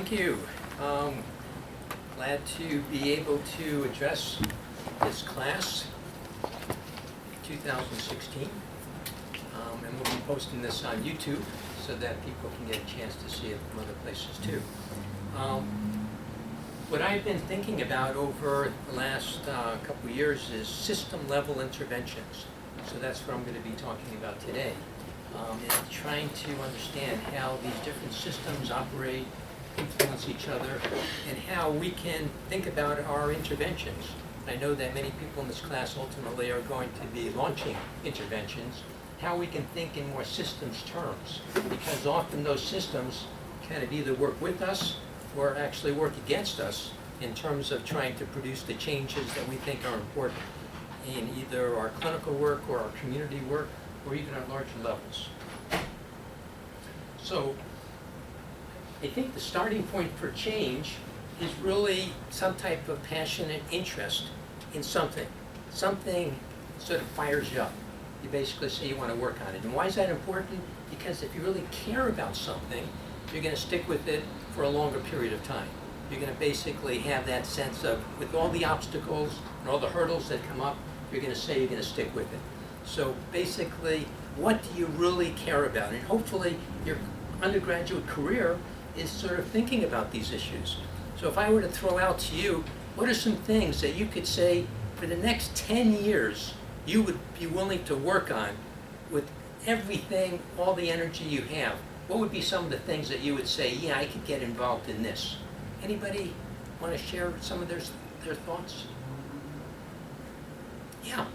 Thank you. Glad to be able to address this class, 2016. And we'll be posting this on YouTube so that people can get a chance to see it from other places too. What I've been thinking about over the last couple of years is system-level interventions. So that's what I'm going to be talking about today. And trying to understand how these different systems operate, influence each other, and how we can think about our interventions. I know that many people in this class ultimately are going to be launching interventions, how we can think in more systems terms, because often those systems kind of either work with us or actually work against us in terms of trying to produce the changes that we think are important in either our clinical work or our community work or even at larger levels. So I think the starting point for change is really some type of passionate interest in something. Something sort of fires you up. You basically say you want to work on it. And why is that important? Because if you really care about something, you're going to stick with it for a longer period of time. You're going to basically have that sense of, with all the obstacles and all the hurdles that come up, you're going to say you're going to stick with it. So basically, what do you really care about? And hopefully your undergraduate career is sort of thinking about these issues. So if I were to throw out to you, what are some things that you could say for the next 10 years you would be willing to work on with everything, all the energy you have? What would be some of the things that you would say, yeah, I could get involved in this? Anybody want to share some of their thoughts? Yeah.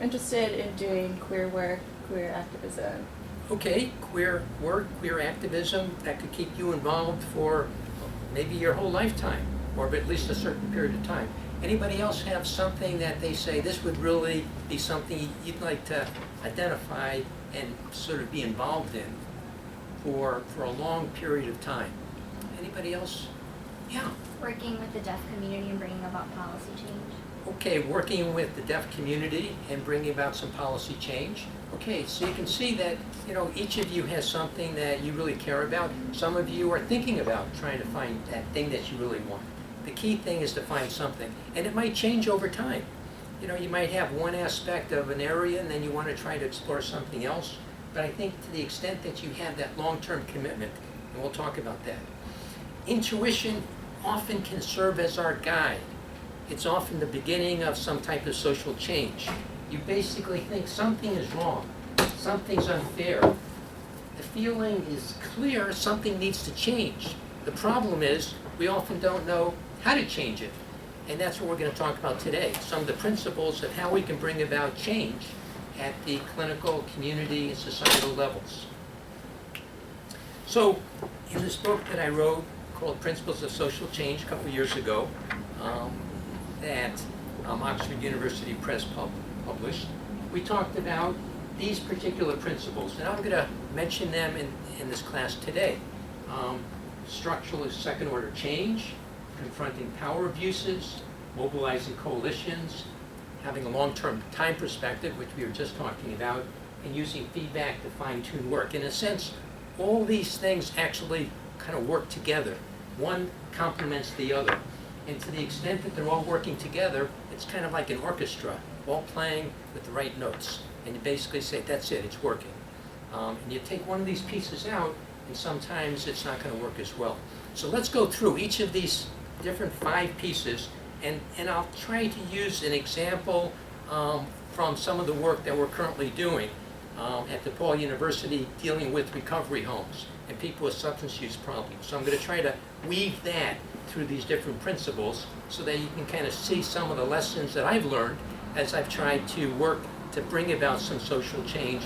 Interested in doing queer work, queer activism. Okay, queer work, queer activism, that could keep you involved for maybe your whole lifetime, or at least a certain period of time. Anybody else have something that they say this would really be something you'd like to identify and sort of be involved in for a long period of time? Anybody else? Yeah. Working with the deaf community and bringing about policy change. Okay, working with the deaf community and bringing about some policy change. Okay, so you can see that, you know, each of you has something that you really care about. Some of you are thinking about trying to find that thing that you really want. The key thing is to find something, and it might change over time. You know, you might have one aspect of an area and then you want to try to explore something else. But I think to the extent that you have that long-term commitment, and we'll talk about that. Intuition often can serve as our guide. It's often the beginning of some type of social change. You basically think something is wrong, something's unfair. The feeling is clear, something needs to change. The problem is we often don't know how to change it. And that's what we're going to talk about today, some of the principles of how we can bring about change at the clinical, community, and societal levels. So in this book that I wrote called Principles of Social Change a couple of years ago, that Oxford University Press published, we talked about these particular principles, and I'm going to mention them in this class today. Structural second-order change, confronting power abuses, mobilizing coalitions, having a long-term time perspective, which we were just talking about, and using feedback to fine-tune work. In a sense, all these things actually kind of work together. One complements the other. And to the extent that they're all working together, it's kind of like an orchestra, all playing with the right notes. And you basically say, that's it, it's working. And you take one of these pieces out, and sometimes it's not going to work as well. So let's go through each of these different 5 pieces, and I'll try to use an example from some of the work that we're currently doing at DePaul University dealing with recovery homes and people with substance use problems. So I'm going to try to weave that through these different principles so that you can kind of see some of the lessons that I've learned as I've tried to work to bring about some social change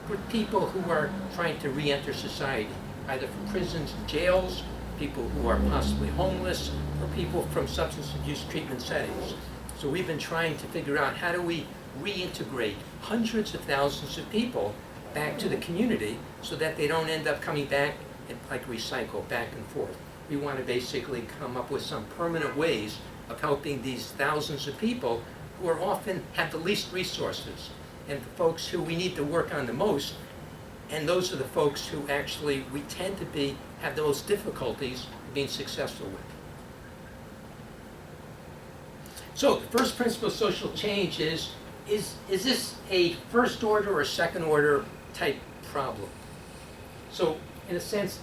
for people who are trying to re-enter society, either from prisons and jails, people who are possibly homeless, or people from substance abuse treatment settings. So we've been trying to figure out how do we reintegrate hundreds of thousands of people back to the community so that they don't end up coming back and like recycle back and forth. We want to basically come up with some permanent ways of helping these thousands of people who are often have the least resources and the folks who we need to work on the most. And those are the folks who actually we tend to have the most difficulties being successful with. So the first principle of social change is this a first order or second order type problem? So in a sense,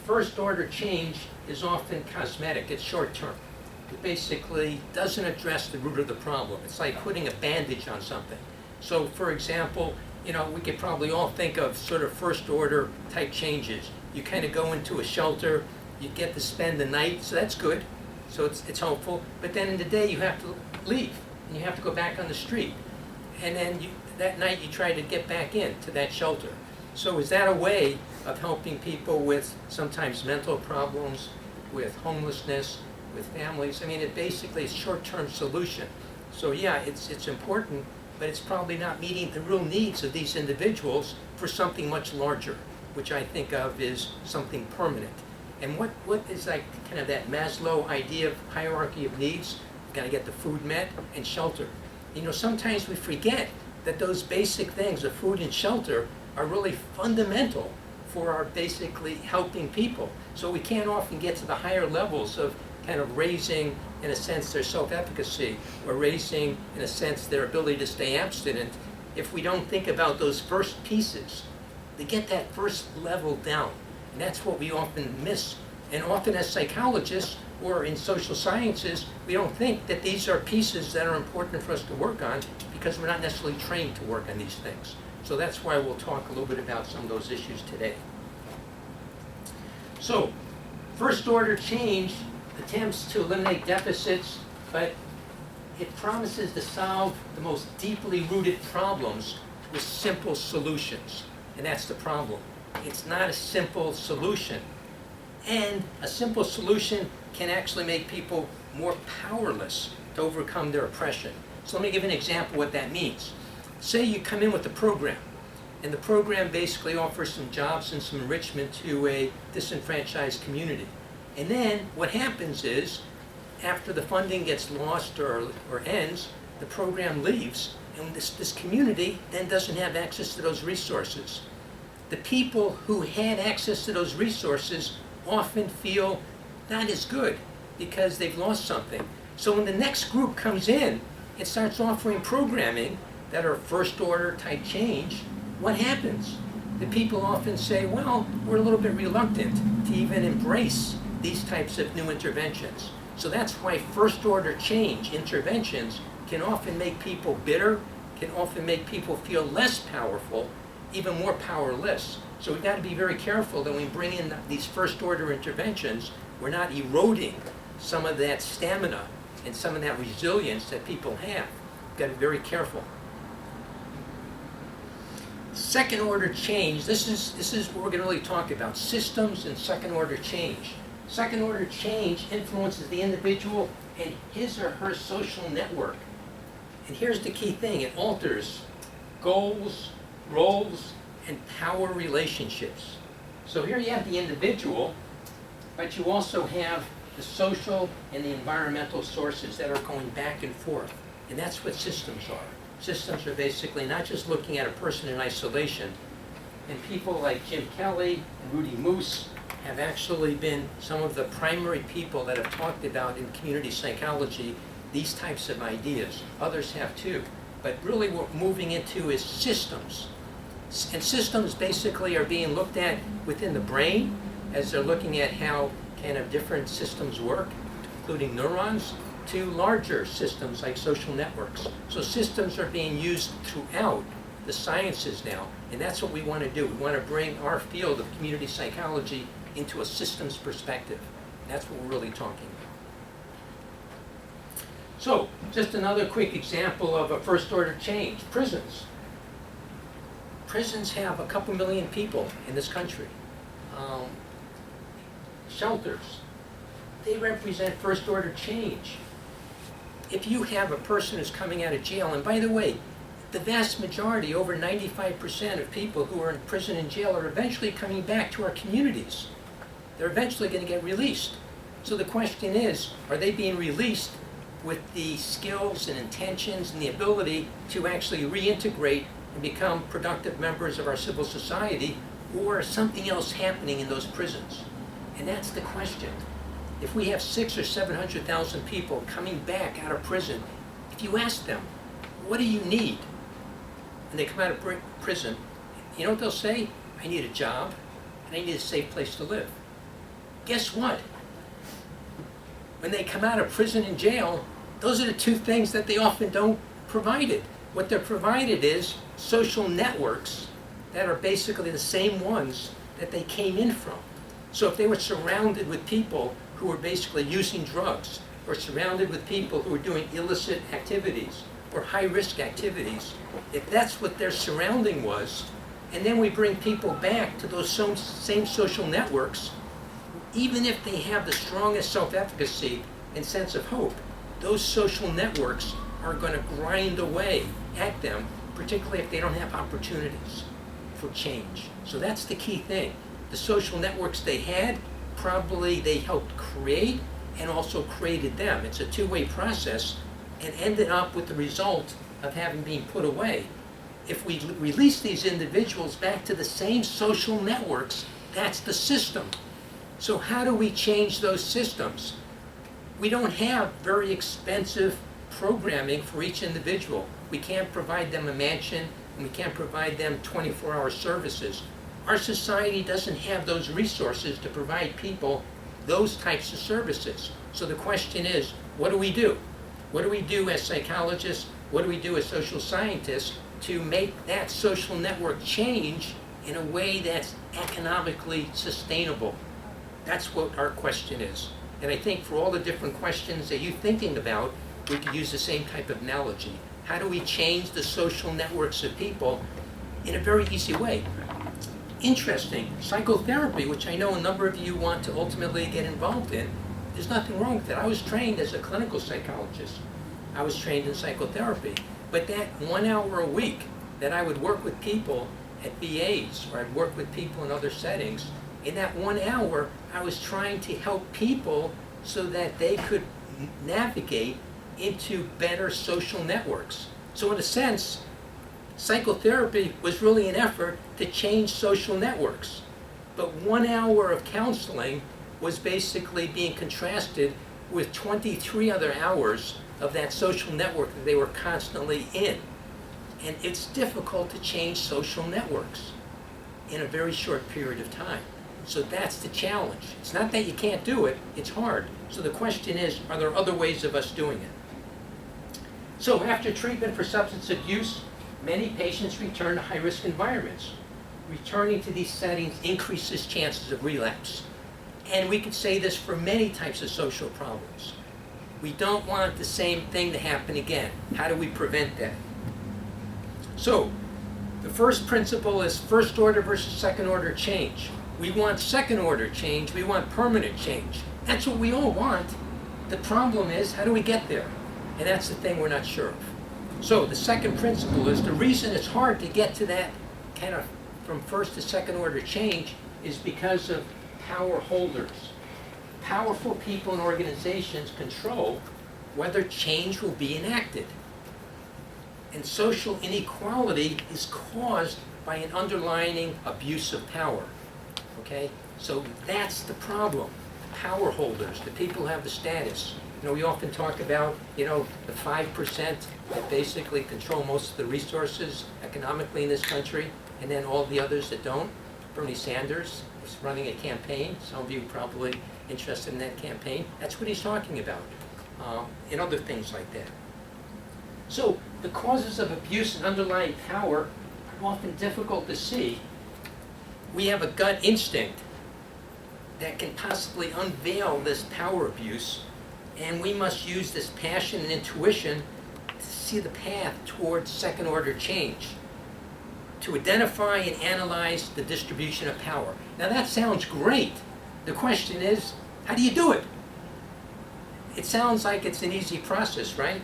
first order change is often cosmetic, it's short term. It basically doesn't address the root of the problem. It's like putting a bandage on something. So for example, we could probably all think of sort of first order type changes. You kind of go into a shelter, you get to spend the night, so that's good. So it's hopeful. But then in the day you have to leave and you have to go back on the street. And then that night you try to get back into that shelter. So is that a way of helping people with sometimes mental problems, with homelessness, with families? I mean, it basically is a short-term solution. So yeah, it's important, but it's probably not meeting the real needs of these individuals for something much larger, which I think of is something permanent. And what is like kind of that Maslow idea of hierarchy of needs? You've got to get the food met and shelter. Sometimes we forget that those basic things, the food and shelter, are really fundamental for our basically helping people. So we can't often get to the higher levels of kind of raising, in a sense, their self-efficacy, or raising, in a sense, their ability to stay abstinent if we don't think about those first pieces, to get that first level down. And that's what we often miss. And often as psychologists or in social sciences, we don't think that these are pieces that are important for us to work on because we're not necessarily trained to work on these things. So that's why we'll talk a little bit about some of those issues today. So, first order change attempts to eliminate deficits, but it promises to solve the most deeply rooted problems with simple solutions. And that's the problem. It's not a simple solution. And a simple solution can actually make people more powerless to overcome their oppression. So let me give an example of what that means. Say you come in with a program, and the program basically offers some jobs and some enrichment to a disenfranchised community. And then what happens is, after the funding gets lost or ends, the program leaves, and this community then doesn't have access to those resources. The people who had access to those resources often feel not as good because they've lost something. So when the next group comes in and starts offering programming that are first order type change, what happens? The people often say, well, we're a little bit reluctant to even embrace these types of new interventions. So that's why first order change interventions can often make people bitter, can often make people feel less powerful, even more powerless. So we've got to be very careful that when we bring in these first order interventions, we're not eroding some of that stamina and some of that resilience that people have. We've got to be very careful. Second order change, this is what we're going to really talk about, systems and second order change. Second order change influences the individual and his or her social network. And here's the key thing, it alters goals, roles, and power relationships. So here you have the individual, but you also have the social and the environmental sources that are going back and forth. And that's what systems are. Systems are basically not just looking at a person in isolation. And people like Jim Kelly and Rudy Moose have actually been some of the primary people that have talked about in community psychology these types of ideas. Others have too. But really what we're moving into is systems. And systems basically are being looked at within the brain as they're looking at how kind of different systems work, including neurons, to larger systems like social networks. So systems are being used throughout the sciences now, and that's what we want to do. We want to bring our field of community psychology into a systems perspective. That's what we're really talking about. So, just another quick example of a first order change. Prisons. Prisons have a couple million people in this country. Shelters, they represent first order change. If you have a person who's coming out of jail, and by the way, the vast majority, over 95% of people who are in prison and jail are eventually coming back to our communities. They're eventually going to get released. So the question is, are they being released with the skills and intentions and the ability to actually reintegrate and become productive members of our civil society, or is something else happening in those prisons? And that's the question. if we have 600,000 or 700,000 people coming back out of prison, if you ask them, what do you need? And they come out of prison, you know what they'll say? I need a job, and I need a safe place to live. Guess what? When they come out of prison and jail, those are the two things that they often don't provide. What they're provided is social networks that are basically the same ones that they came in from. So if they were surrounded with people who were basically using drugs, or surrounded with people who were doing illicit activities, or high-risk activities, if that's what their surrounding was, and then we bring people back to those same social networks, even if they have the strongest self-efficacy and sense of hope, those social networks are going to grind away at them, particularly if they don't have opportunities for change. So that's the key thing. The social networks they had, probably they helped create and also created them. It's a two-way process and ended up with the result of having been put away. If we release these individuals back to the same social networks, that's the system. So how do we change those systems? We don't have very expensive programming for each individual. We can't provide them a mansion, and we can't provide them 24-hour services. Our society doesn't have those resources to provide people those types of services. So the question is, what do we do? What do we do as psychologists? What do we do as social scientists to make that social network change in a way that's economically sustainable? That's what our question is. And I think for all the different questions that you're thinking about, we could use the same type of analogy. How do we change the social networks of people in a very easy way? Interesting, psychotherapy, which I know a number of you want to ultimately get involved in, there's nothing wrong with it. I was trained as a clinical psychologist. I was trained in psychotherapy. But that 1 hour a week that I would work with people at VAs, or I'd work with people in other settings, in that 1 hour, I was trying to help people so that they could navigate into better social networks. So in a sense, psychotherapy was really an effort to change social networks. But 1 hour of counseling was basically being contrasted with 23 other hours of that social network that they were constantly in. And it's difficult to change social networks in a very short period of time. So that's the challenge. It's not that you can't do it, it's hard. So the question is, are there other ways of us doing it? So after treatment for substance abuse, many patients return to high-risk environments. Returning to these settings increases chances of relapse. And we could say this for many types of social problems. We don't want the same thing to happen again. How do we prevent that? So, the first principle is first order versus second order change. We want second order change, we want permanent change. That's what we all want. The problem is, how do we get there? And that's the thing we're not sure of. So the second principle is the reason it's hard to get to that kind of from first to second order change is because of power holders. Powerful people and organizations control whether change will be enacted. And social inequality is caused by an underlying abuse of power. Okay? So that's the problem. Power holders, the people who have the status. You know, we often talk about, you know, the 5% that basically control most of the resources economically in this country, and then all the others that don't. Bernie Sanders is running a campaign. Some of you are probably interested in that campaign. That's what he's talking about, and other things like that. So the causes of abuse and underlying power are often difficult to see. We have a gut instinct that can possibly unveil this power abuse, and we must use this passion and intuition to see the path towards second order change, to identify and analyze the distribution of power. Now that sounds great. The question is, how do you do it? It sounds like it's an easy process, right?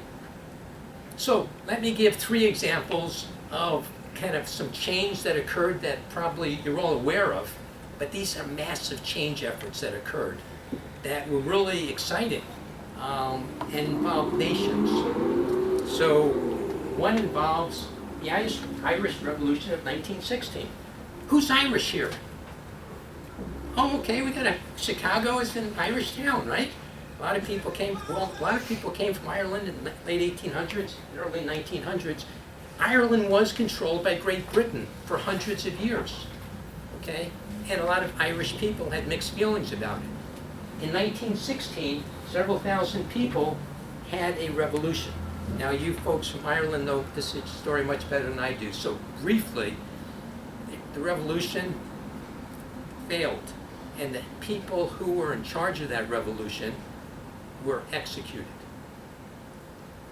So let me give 3 examples of kind of some change that occurred that probably you're all aware of, but these are massive change efforts that occurred that were really exciting and involved nations. So one involves the Irish Revolution of 1916. Who's Irish here? Oh, okay, Chicago is an Irish town, right? A lot of people came from Ireland in the late 1800s, early 1900s. Ireland was controlled by Great Britain for hundreds of years, okay? And a lot of Irish people had mixed feelings about it. In 1916, several thousand people had a revolution. Now, you folks from Ireland know this story much better than I do. So briefly, the revolution failed, and the people who were in charge of that revolution were executed.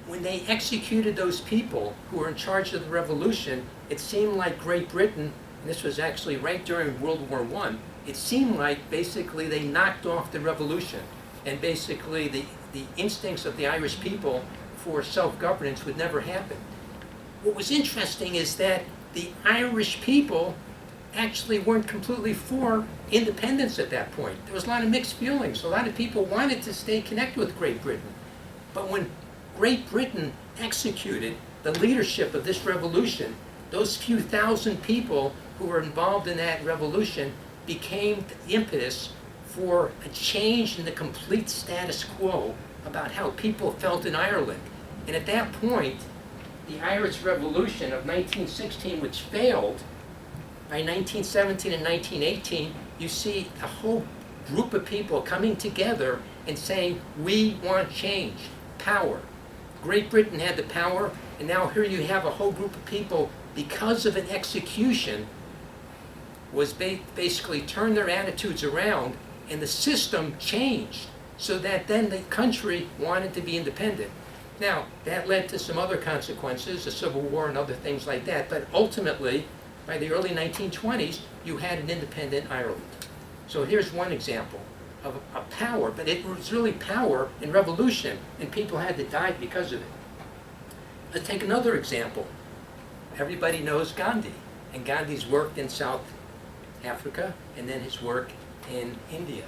When they executed those people who were in charge of the revolution, it seemed like Great Britain, and this was actually right during World War I, it seemed like basically they knocked off the revolution, and basically the instincts of the Irish people for self-governance would never happen. What was interesting is that the Irish people actually weren't completely for independence at that point. There was a lot of mixed feelings. A lot of people wanted to stay connected with Great Britain. But when Great Britain executed the leadership of this revolution, those few thousand people who were involved in that revolution became the impetus for a change in the complete status quo about how people felt in Ireland. And at that point, the Irish Revolution of 1916, which failed, by 1917 and 1918, you see a whole group of people coming together and saying, we want change, power. Great Britain had the power, and now here you have a whole group of people, because of an execution, was basically turned their attitudes around, and the system changed, so that then the country wanted to be independent. Now, that led to some other consequences, the Civil War and other things like that, but ultimately, by the early 1920s, you had an independent Ireland. So here's one example of a power, but it was really power in revolution, and people had to die because of it. Let's take another example. Everybody knows Gandhi, and Gandhi's work in South Africa, and then his work in India.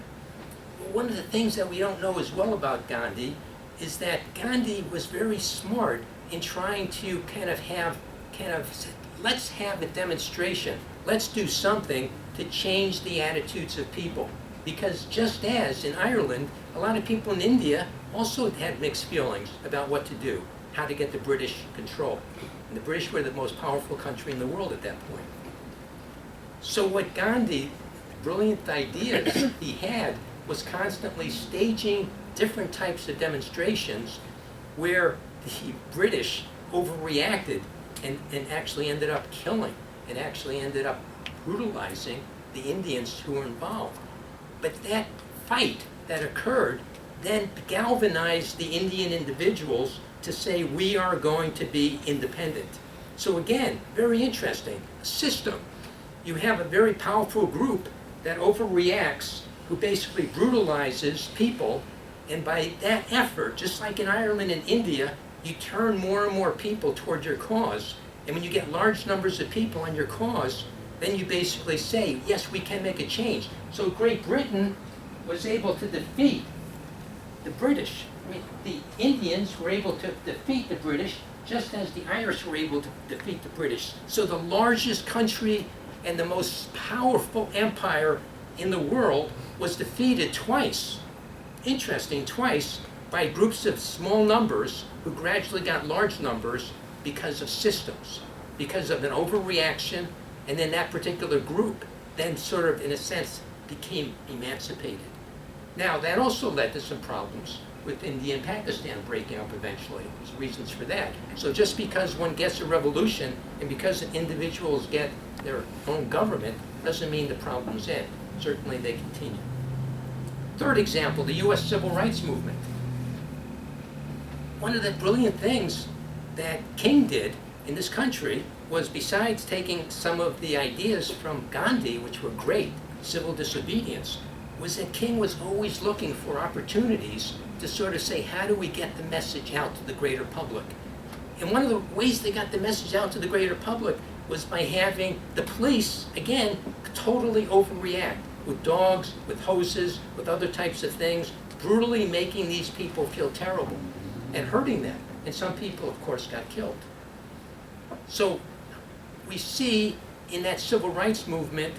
One of the things that we don't know as well about Gandhi is that Gandhi was very smart in trying to let's have a demonstration. Let's do something to change the attitudes of people. Because just as in Ireland, a lot of people in India also had mixed feelings about what to do, how to get the British control. And the British were the most powerful country in the world at that point. So what Gandhi, brilliant ideas he had, was constantly staging different types of demonstrations where the British overreacted and actually ended up killing and actually ended up brutalizing the Indians who were involved. But that fight that occurred then galvanized the Indian individuals to say, we are going to be independent. So again, very interesting. A system. You have a very powerful group that overreacts, who basically brutalizes people, and by that effort, just like in Ireland and India, you turn more and more people toward your cause. And when you get large numbers of people on your cause, then you basically say, yes, we can make a change. So Great Britain was able to defeat the British. I mean, the Indians were able to defeat the British just as the Irish were able to defeat the British. So the largest country and the most powerful empire in the world was defeated twice. Interesting, twice by groups of small numbers who gradually got large numbers because of systems, because of an overreaction, and then that particular group then sort of, in a sense, became emancipated. Now, that also led to some problems with India and Pakistan breaking up eventually. There's reasons for that. So just because one gets a revolution and because individuals get their own government doesn't mean the problems end. Certainly they continue. Third example, the U.S. Civil Rights Movement. One of the brilliant things that King did in this country was, besides taking some of the ideas from Gandhi, which were great, civil disobedience, was that King was always looking for opportunities to sort of say, how do we get the message out to the greater public? And one of the ways they got the message out to the greater public was by having the police, again, totally overreact with dogs, with hoses, with other types of things, brutally making these people feel terrible and hurting them. And some people, of course, got killed. So we see in that civil rights movement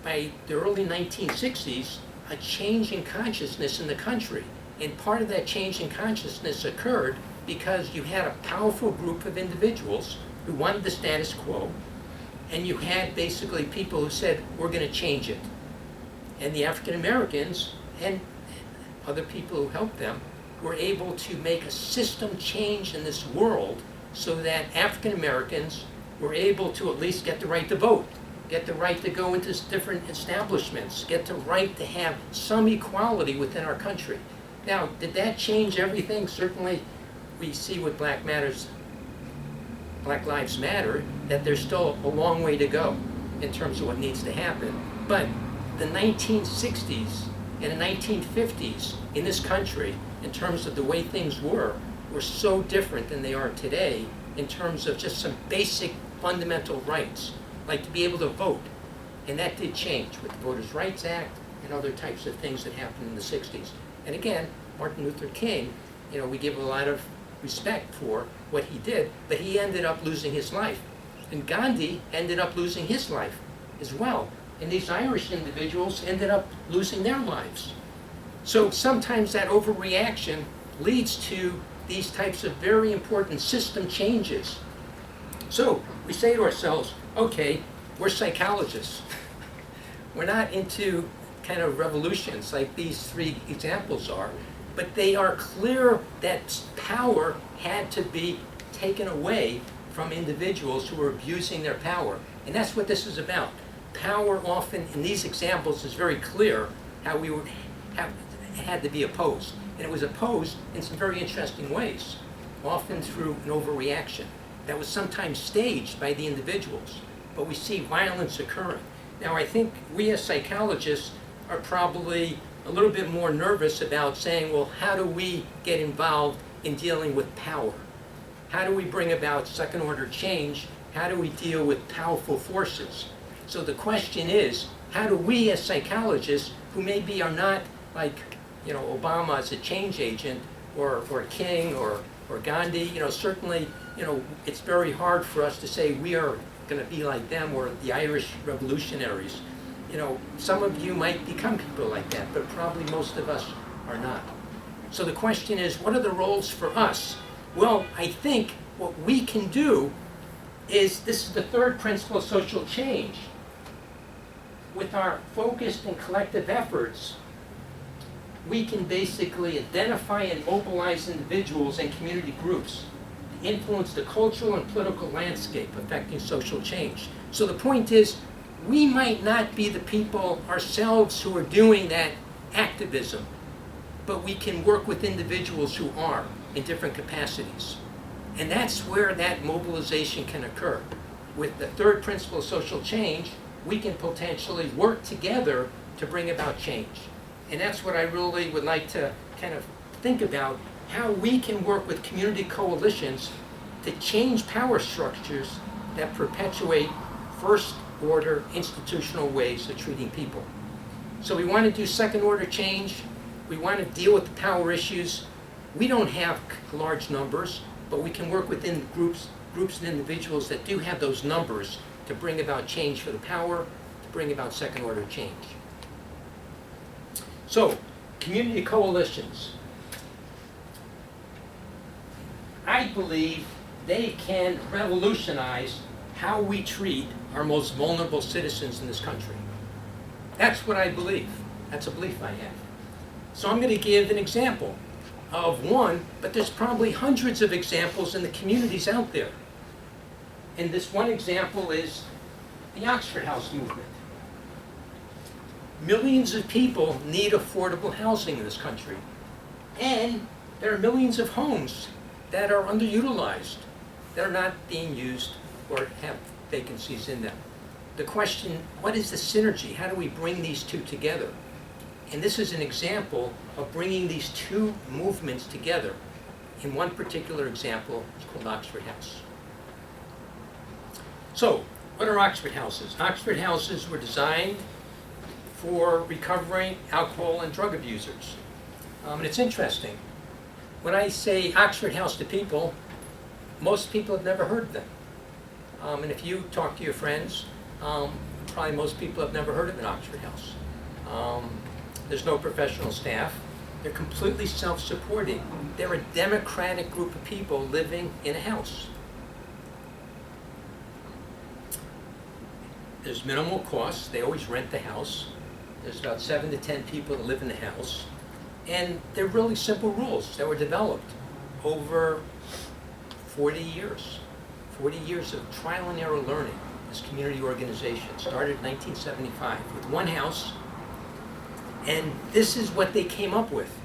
by the early 1960s, a change in consciousness in the country. And part of that change in consciousness occurred because you had a powerful group of individuals who wanted the status quo, and you had basically people who said, we're going to change it. And the African Americans and other people who helped them were able to make a system change in this world so that African Americans were able to at least get the right to vote, get the right to go into different establishments, get the right to have some equality within our country. Now, did that change everything? Certainly, we see with Black Lives Matter, that there's still a long way to go in terms of what needs to happen. But the 1960s and the 1950s in this country, in terms of the way things were so different than they are today in terms of just some basic fundamental rights, like to be able to vote. And that did change with the Voters' Rights Act and other types of things that happened in the 60s. And again, Martin Luther King, we give a lot of respect for what he did, but he ended up losing his life. And Gandhi ended up losing his life as well. And these Irish individuals ended up losing their lives. So sometimes that overreaction leads to these types of very important system changes. So we say to ourselves, okay, we're psychologists. We're not into kind of revolutions like these three examples are, but they are clear that power had to be taken away from individuals who were abusing their power. And that's what this is about. Power often, in these examples, is very clear how we would have had to be opposed. And it was opposed in some very interesting ways, often through an overreaction that was sometimes staged by the individuals. But we see violence occurring. Now, I think we as psychologists are probably a little bit more nervous about saying, well, how do we get involved in dealing with power? How do we bring about second-order change? How do we deal with powerful forces? So the question is, how do we as psychologists, who maybe are not like, Obama as a change agent, or King, or Gandhi, certainly, it's very hard for us to say we are going to be like them, or the Irish revolutionaries. Some of you might become people like that, but probably most of us are not. So the question is, what are the roles for us? Well, I think what we can do is, this is the third principle of social change. With our focused and collective efforts, we can basically identify and mobilize individuals and community groups to influence the cultural and political landscape affecting social change. So the point is, we might not be the people ourselves who are doing that activism, but we can work with individuals who are in different capacities. And that's where that mobilization can occur. With the third principle of social change, we can potentially work together to bring about change. And that's what I really would like to kind of think about, how we can work with community coalitions to change power structures that perpetuate first-order institutional ways of treating people. So we want to do second-order change. We want to deal with the power issues. We don't have large numbers, but we can work within groups and individuals that do have those numbers to bring about change for the power, to bring about second-order change. So, community coalitions. I believe they can revolutionize how we treat our most vulnerable citizens in this country. That's what I believe. That's a belief I have. So I'm going to give an example of one, but there's probably hundreds of examples in the communities out there. And this one example is the Oxford House movement. Millions of people need affordable housing in this country. And there are millions of homes that are underutilized, that are not being used or have vacancies in them. The question, what is the synergy? How do we bring these two together? And this is an example of bringing these two movements together. In one particular example, it's called Oxford House. So, what are Oxford Houses? Oxford Houses were designed for recovering alcohol and drug abusers. And it's interesting. When I say Oxford House to people, most people have never heard of them. And if you talk to your friends, probably most people have never heard of an Oxford House. There's no professional staff. They're completely self-supporting. They're a democratic group of people living in a house. There's minimal costs. They always rent the house. There's about 7 to 10 people that live in the house. And they're really simple rules that were developed over 40 years. 40 years of trial and error learning. This community organization started in 1975 with one house. And this is what they came up with.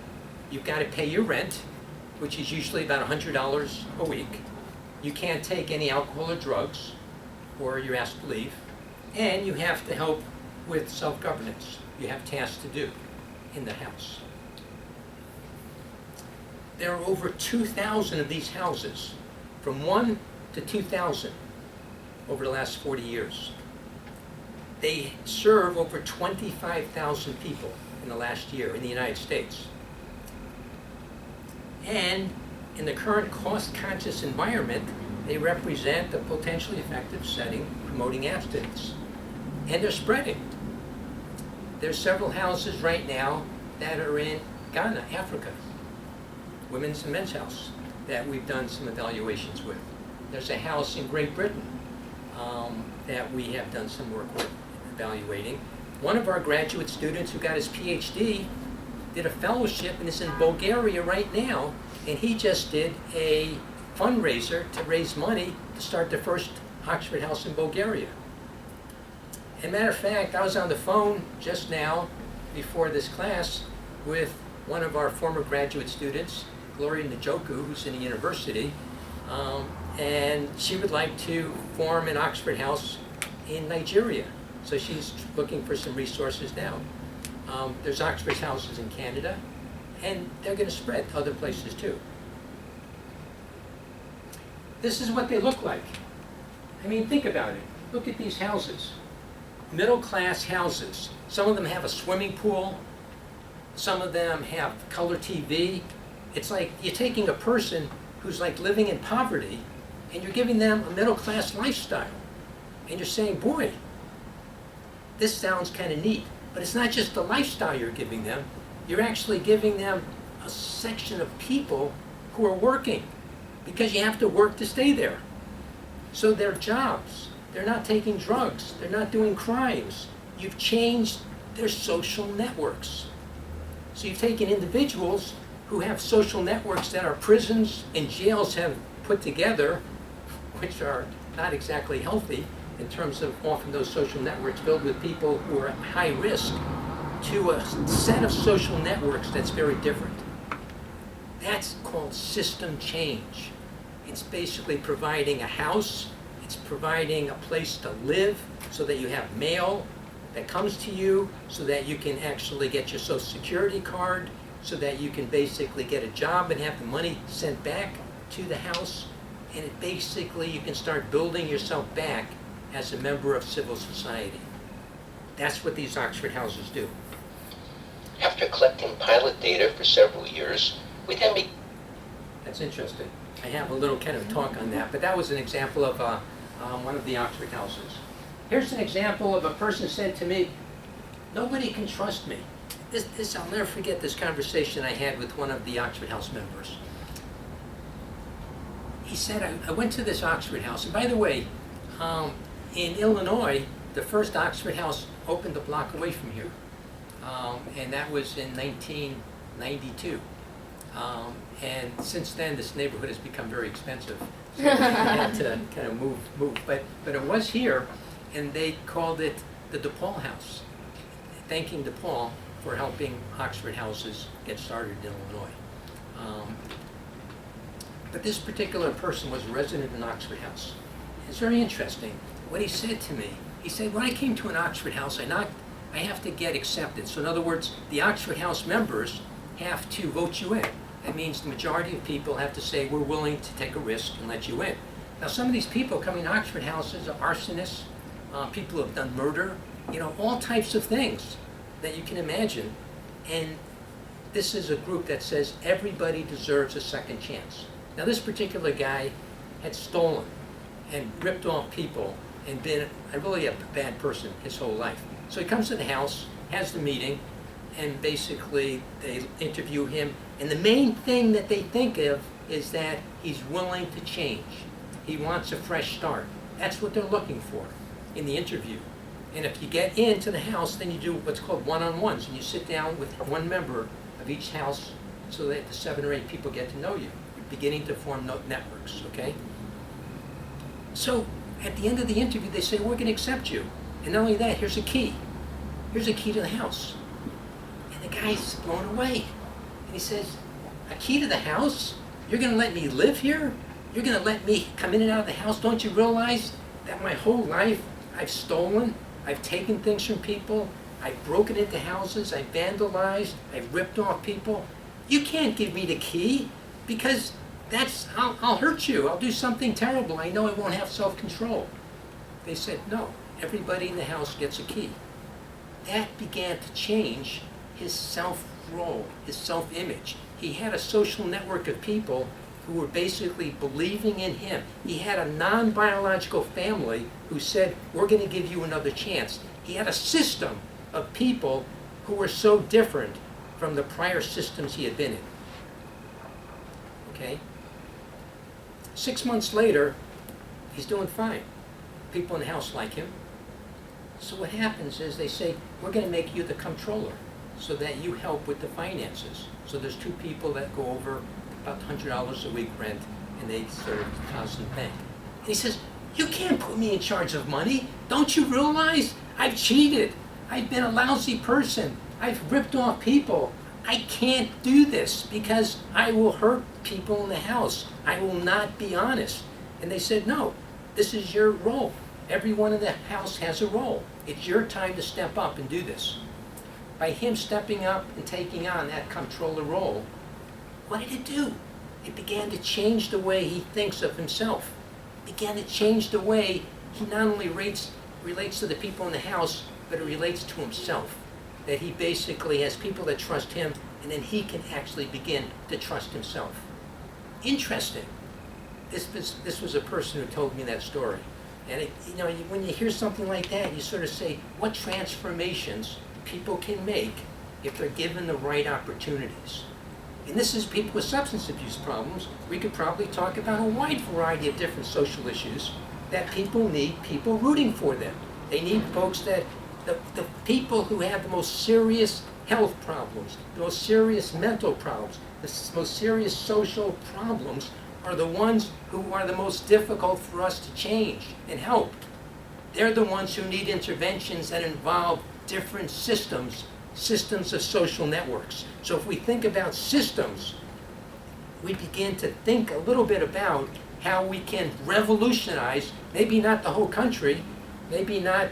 You've got to pay your rent, which is usually about $100 a week. You can't take any alcohol or drugs, or you're asked to leave. And you have to help with self-governance. You have tasks to do in the house. There are over 2,000 of these houses, from 1 to 2,000 over the last 40 years. They serve over 25,000 people in the last year in the United States. And in the current cost-conscious environment, they represent a potentially effective setting promoting abstinence. And they're spreading. There's several houses right now that are in Ghana, Africa, women's and men's house, that we've done some evaluations with. There's a house in Great Britain that we have done some work with evaluating. One of our graduate students who got his PhD did a fellowship and is in Bulgaria right now, and he just did a fundraiser to raise money to start the first Oxford House in Bulgaria. As a matter of fact, I was on the phone just now before this class with one of our former graduate students, Gloria Njoku, who's in the university, and she would like to form an Oxford House in Nigeria. So she's looking for some resources now. There's Oxford Houses in Canada, and they're going to spread to other places too. This is what they look like. I mean, think about it. Look at these houses. Middle-class houses. Some of them have a swimming pool. Some of them have color TV. It's like you're taking a person who's like living in poverty and you're giving them a middle-class lifestyle. And you're saying, boy, this sounds kind of neat. But it's not just the lifestyle you're giving them. You're actually giving them a section of people who are working because you have to work to stay there. So their jobs, they're not taking drugs, they're not doing crimes. You've changed their social networks. So you've taken individuals who have social networks that our prisons and jails have put together, which are not exactly healthy in terms of often those social networks filled with people who are at high risk, to a set of social networks that's very different. That's called system change. It's basically providing a house, it's providing a place to live so that you have mail that comes to you, so that you can actually get your Social Security card, so that you can basically get a job and have the money sent back to the house, and it basically you can start building yourself back as a member of civil society. That's what these Oxford houses do. After collecting pilot data for several years, we then That's interesting. I have a little kind of talk on that, but that was an example of one of the Oxford houses. Here's an example of a person said to me, nobody can trust me. I'll never forget this conversation I had with one of the Oxford House members. He said, I went to this Oxford House, and by the way, in Illinois, the first Oxford House opened a block away from here, and that was in 1992. And since then, this neighborhood has become very expensive, so we had to kind of move. But it was here, and they called it the DePaul House, thanking DePaul for helping Oxford houses get started in Illinois. But this particular person was a resident in Oxford House. It's very interesting. What he said to me, he said, when I came to an Oxford House, I have to get accepted. So in other words, the Oxford House members have to vote you in. That means the majority of people have to say, we're willing to take a risk and let you in. Now some of these people coming to Oxford houses are arsonists, people who have done murder, all types of things that you can imagine. And this is a group that says everybody deserves a second chance. Now this particular guy had stolen and ripped off people and been really a bad person his whole life. So he comes to the house, has the meeting, and basically they interview him. And the main thing that they think of is that he's willing to change. He wants a fresh start. That's what they're looking for in the interview. And if you get into the house, then you do what's called one-on-ones, and you sit down with one member of each house so that the 7 or 8 people get to know you. You're beginning to form networks, okay? So at the end of the interview, they say, we're going to accept you. And not only that, here's a key. Here's a key to the house. And the guy's blown away. And he says, a key to the house? You're going to let me live here? You're going to let me come in and out of the house? Don't you realize that my whole life I've stolen? I've taken things from people. I've broken into houses. I've vandalized. I've ripped off people. You can't give me the key because I'll hurt you. I'll do something terrible. I know I won't have self-control. They said, no, everybody in the house gets a key. That began to change his self-role, his self-image. He had a social network of people who were basically believing in him. He had a non-biological family who said, we're going to give you another chance. He had a system of people who were so different from the prior systems he had been in. Okay? 6 months later, he's doing fine. People in the house like him. So what happens is they say, we're going to make you the comptroller so that you help with the finances. So there's 2 people that go over about $100 a week rent, and they sort of toss in the bank. And he says, you can't put me in charge of money. Don't you realize I've cheated? I've been a lousy person. I've ripped off people. I can't do this because I will hurt people in the house. I will not be honest. And they said, no, this is your role. Everyone in the house has a role. It's your time to step up and do this. By him stepping up and taking on that comptroller role, what did it do? It began to change the way he thinks of himself. It began to change the way he not only relates to the people in the house, but it relates to himself. That he basically has people that trust him, and then he can actually begin to trust himself. Interesting. This was a person who told me that story. And when you hear something like that, you sort of say, what transformations people can make if they're given the right opportunities. And this is people with substance abuse problems. We could probably talk about a wide variety of different social issues that people need people rooting for them. They need folks that, the people who have the most serious health problems, the most serious mental problems, the most serious social problems are the ones who are the most difficult for us to change and help. They're the ones who need interventions that involve different systems of social networks. So if we think about systems, we begin to think a little bit about how we can revolutionize, maybe not the whole country, maybe not,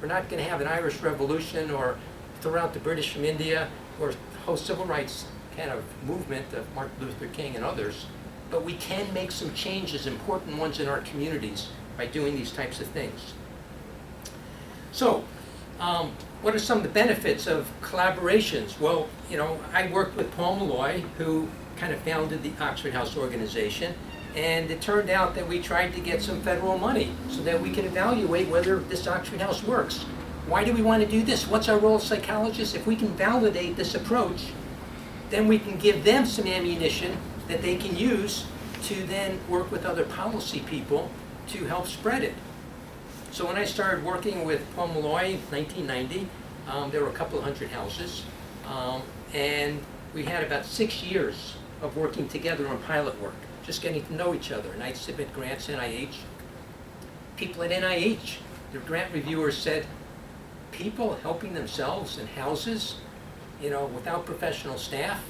we're not going to have an Irish Revolution or throw out the British from India or the whole civil rights kind of movement of Martin Luther King and others, but we can make some changes, important ones in our communities by doing these types of things. So, what are some of the benefits of collaborations? Well, I worked with Paul Malloy, who kind of founded the Oxford House organization, and it turned out that we tried to get some federal money so that we can evaluate whether this Oxford House works. Why do we want to do this? What's our role as psychologists? If we can validate this approach, then we can give them some ammunition that they can use to then work with other policy people to help spread it. So when I started working with Paul Malloy in 1990, there were a couple of hundred houses, and we had about 6 years of working together on pilot work, just getting to know each other. And I'd submit grants to NIH. People at NIH, their grant reviewers said, people helping themselves in houses, without professional staff,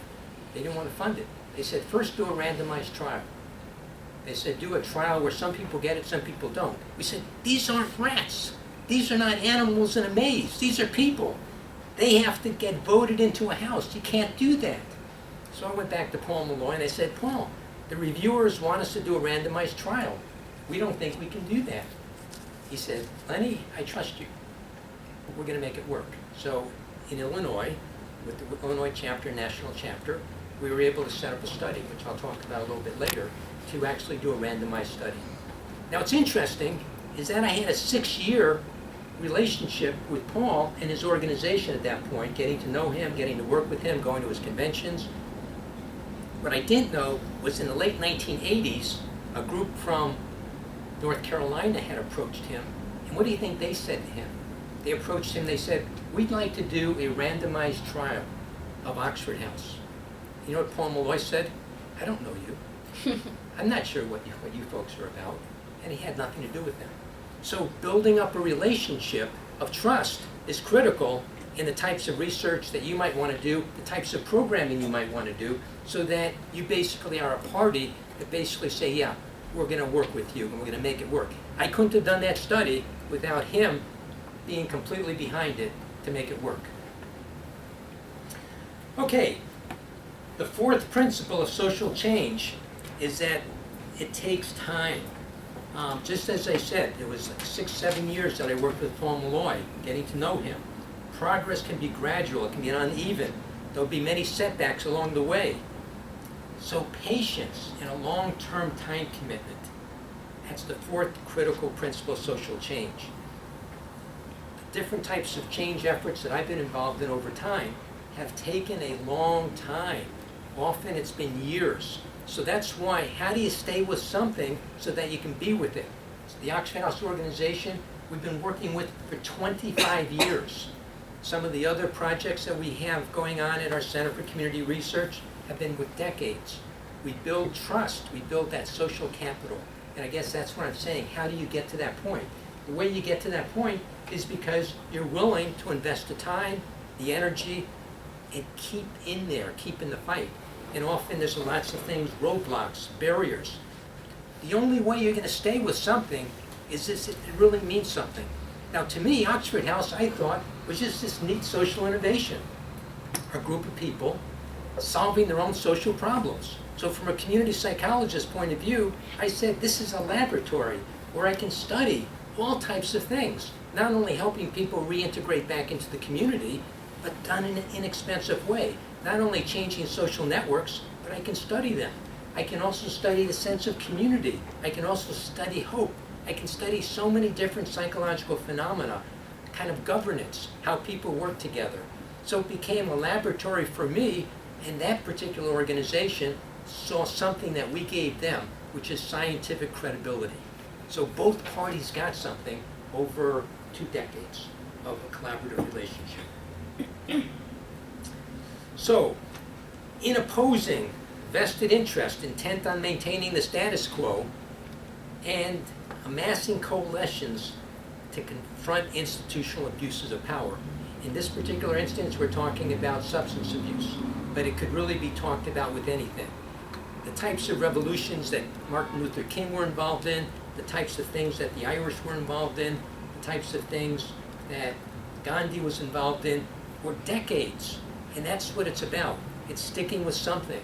they didn't want to fund it. They said, first do a randomized trial. They said, do a trial where some people get it, some people don't. We said, these aren't rats. These are not animals in a maze. These are people. They have to get voted into a house. You can't do that. So I went back to Paul Malloy and I said, Paul, the reviewers want us to do a randomized trial. We don't think we can do that. He said, Lenny, I trust you. We're going to make it work. So in Illinois, with the Illinois chapter, national chapter, we were able to set up a study, which I'll talk about a little bit later, to actually do a randomized study. Now it's interesting, is that I had a 6-year relationship with Paul and his organization at that point, getting to know him, getting to work with him, going to his conventions. What I didn't know was in the late 1980s, a group from North Carolina had approached him. And what do you think they said to him? They approached him, they said, we'd like to do a randomized trial of Oxford House. You know what Paul Malloy said? I don't know you. I'm not sure what you folks are about. And he had nothing to do with them. So building up a relationship of trust is critical in the types of research that you might want to do, the types of programming you might want to do, so that you basically are a party that basically say, yeah, we're going to work with you and we're going to make it work. I couldn't have done that study without him being completely behind it to make it work. Okay, the fourth principle of social change is that it takes time. Just as I said, it was like 6-7 years that I worked with Paul Malloy, getting to know him. Progress can be gradual, it can be uneven. There'll be many setbacks along the way. So patience and a long-term time commitment. That's the fourth critical principle of social change. The different types of change efforts that I've been involved in over time have taken a long time. Often it's been years. So that's why, how do you stay with something so that you can be with it? So the Oxford House organization, we've been working with for 25 years. Some of the other projects that we have going on at our Center for Community Research have been with decades. We build trust, we build that social capital. And I guess that's what I'm saying. How do you get to that point? The way you get to that point is because you're willing to invest the time, the energy, and keep in there, keep in the fight. And often there's lots of things, roadblocks, barriers. The only way you're going to stay with something is if it really means something. Now to me, Oxford House, I thought, was just this neat social innovation. A group of people solving their own social problems. So from a community psychologist point of view, I said this is a laboratory where I can study all types of things, not only helping people reintegrate back into the community, but done in an inexpensive way. Not only changing social networks, but I can study them. I can also study the sense of community. I can also study hope. I can study so many different psychological phenomena, kind of governance, how people work together. So it became a laboratory for me, and that particular organization saw something that we gave them, which is scientific credibility. So both parties got something over 2 decades of a collaborative relationship. So, in opposing vested interest intent on maintaining the status quo and amassing coalitions to confront institutional abuses of power. In this particular instance, we're talking about substance abuse, but it could really be talked about with anything. The types of revolutions that Martin Luther King were involved in, the types of things that the Irish were involved in, the types of things that Gandhi was involved in, were decades. And that's what it's about. It's sticking with something,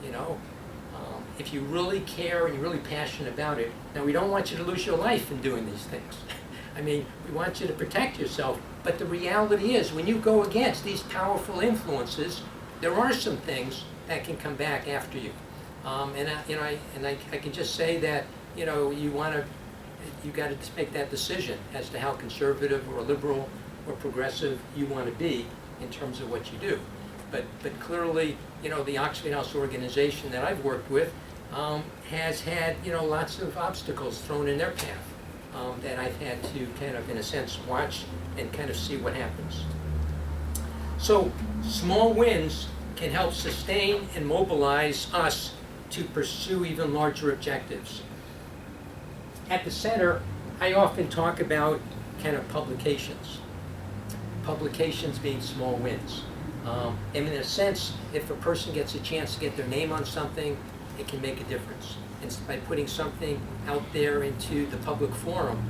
you know. If you really care and you're really passionate about it. Now, we don't want you to lose your life in doing these things. I mean, we want you to protect yourself. But the reality is, when you go against these powerful influences, there are some things that can come back after you. I can just say that, you know, you got to make that decision as to how conservative or liberal or progressive you want to be in terms of what you do. But clearly, you know, the Oxford House organization that I've worked with has had, you know, lots of obstacles thrown in their path that I've had to kind of, in a sense, watch and kind of see what happens. So small wins can help sustain and mobilize us to pursue even larger objectives. At the center, I often talk about kind of publications. Publications being small wins. And in a sense, if a person gets a chance to get their name on something, it can make a difference. And by putting something out there into the public forum,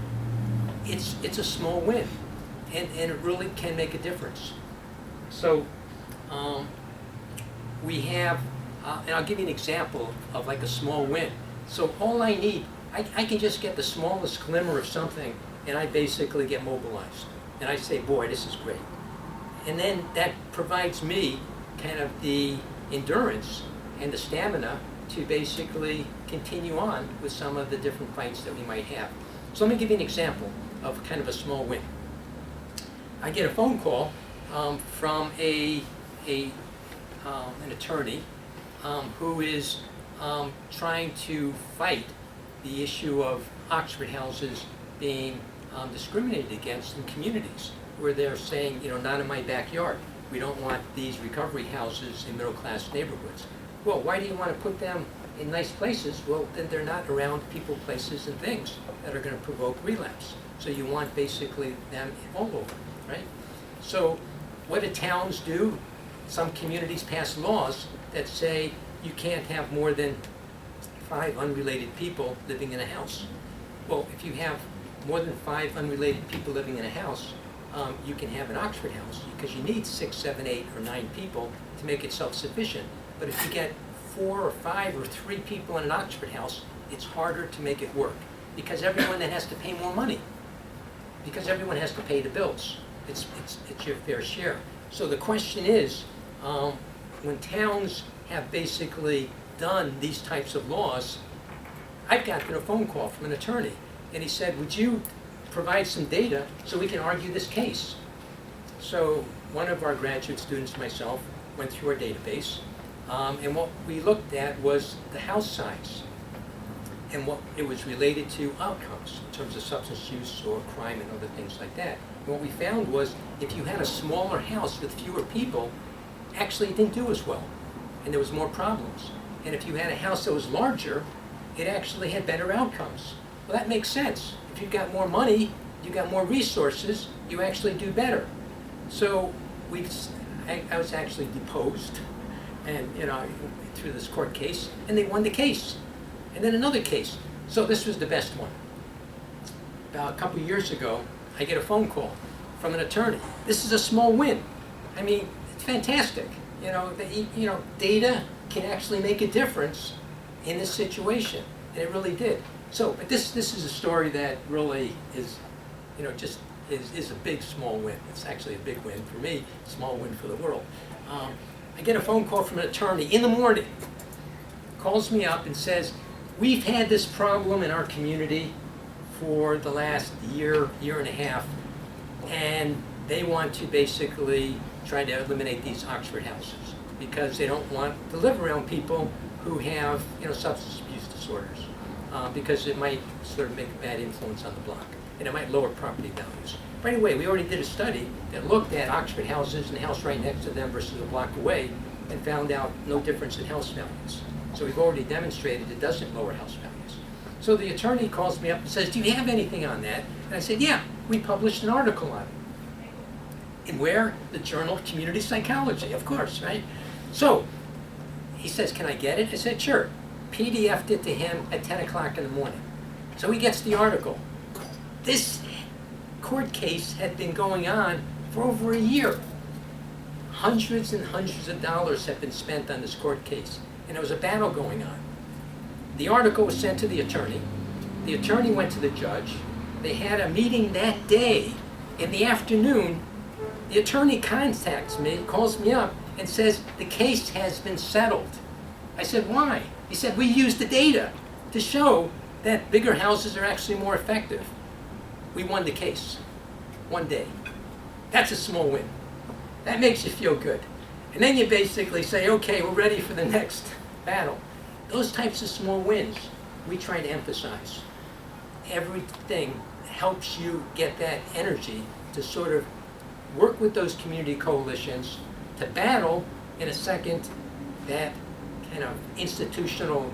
it's a small win. And it really can make a difference. So we have, and I'll give you an example of like a small win. So all I need, I can just get the smallest glimmer of something, and I basically get mobilized. And I say, boy, this is great. And then that provides me kind of the endurance and the stamina to basically continue on with some of the different fights that we might have. So let me give you an example of kind of a small win. I get a phone call from an attorney who is trying to fight the issue of Oxford houses being discriminated against in communities, where they're saying, not in my backyard. We don't want these recovery houses in middle-class neighborhoods. Well, why do you want to put them in nice places? Well, then they're not around people, places, and things that are going to provoke relapse. So you want basically them all over, right? So what do towns do? Some communities pass laws that say you can't have more than 5 unrelated people living in a house. Well, if you have more than 5 unrelated people living in a house, you can have an Oxford house because you need 6, 7, 8, or 9 people to make it self-sufficient. But if you get 4 or 5 or 3 people in an Oxford house, it's harder to make it work because everyone then has to pay more money, because everyone has to pay the bills. It's your fair share. So the question is, when towns have basically done these types of laws, I've gotten a phone call from an attorney, and he said, would you provide some data so we can argue this case? So one of our graduate students, myself, went through our database, and what we looked at was the house size and what it was related to outcomes in terms of substance use or crime and other things like that. And what we found was if you had a smaller house with fewer people, actually it didn't do as well, and there was more problems. And if you had a house that was larger, it actually had better outcomes. Well, that makes sense. If you've got more money, you've got more resources, you actually do better. So I was actually deposed, and through this court case, and they won the case. And then another case. So this was the best one. About a couple of years ago, I get a phone call from an attorney. This is a small win. I mean, it's fantastic. Data can actually make a difference in this situation, and it really did. So, but this is a story that really is, just is a big small win. It's actually a big win for me, small win for the world. I get a phone call from an attorney in the morning, calls me up and says, we've had this problem in our community for the last year and a half, and they want to basically try to eliminate these Oxford houses because they don't want to live around people who have, substance abuse disorders, because it might sort of make a bad influence on the block, and it might lower property values. By the way, we already did a study that looked at Oxford houses and the house right next to them versus a block away, and found out no difference in house values. So we've already demonstrated it doesn't lower house values. So the attorney calls me up and says, do you have anything on that? And I said, yeah, we published an article on it. And where? The Journal of Community Psychology, of course, right? So he says, can I get it? I said, sure. PDF'd it to him at 10 o'clock in the morning. So he gets the article. This court case had been going on for over a year. Hundreds and hundreds of dollars have been spent on this court case, and there was a battle going on. The article was sent to the attorney. The attorney went to the judge. They had a meeting that day. In the afternoon, the attorney contacts me, calls me up, and says, the case has been settled. I said, why? He said, we used the data to show that bigger houses are actually more effective. We won the case. One day. That's a small win. That makes you feel good. And then you basically say, okay, we're ready for the next battle. Those types of small wins, we try to emphasize. Everything helps you get that energy to sort of work with those community coalitions to battle, in a second, that kind of institutional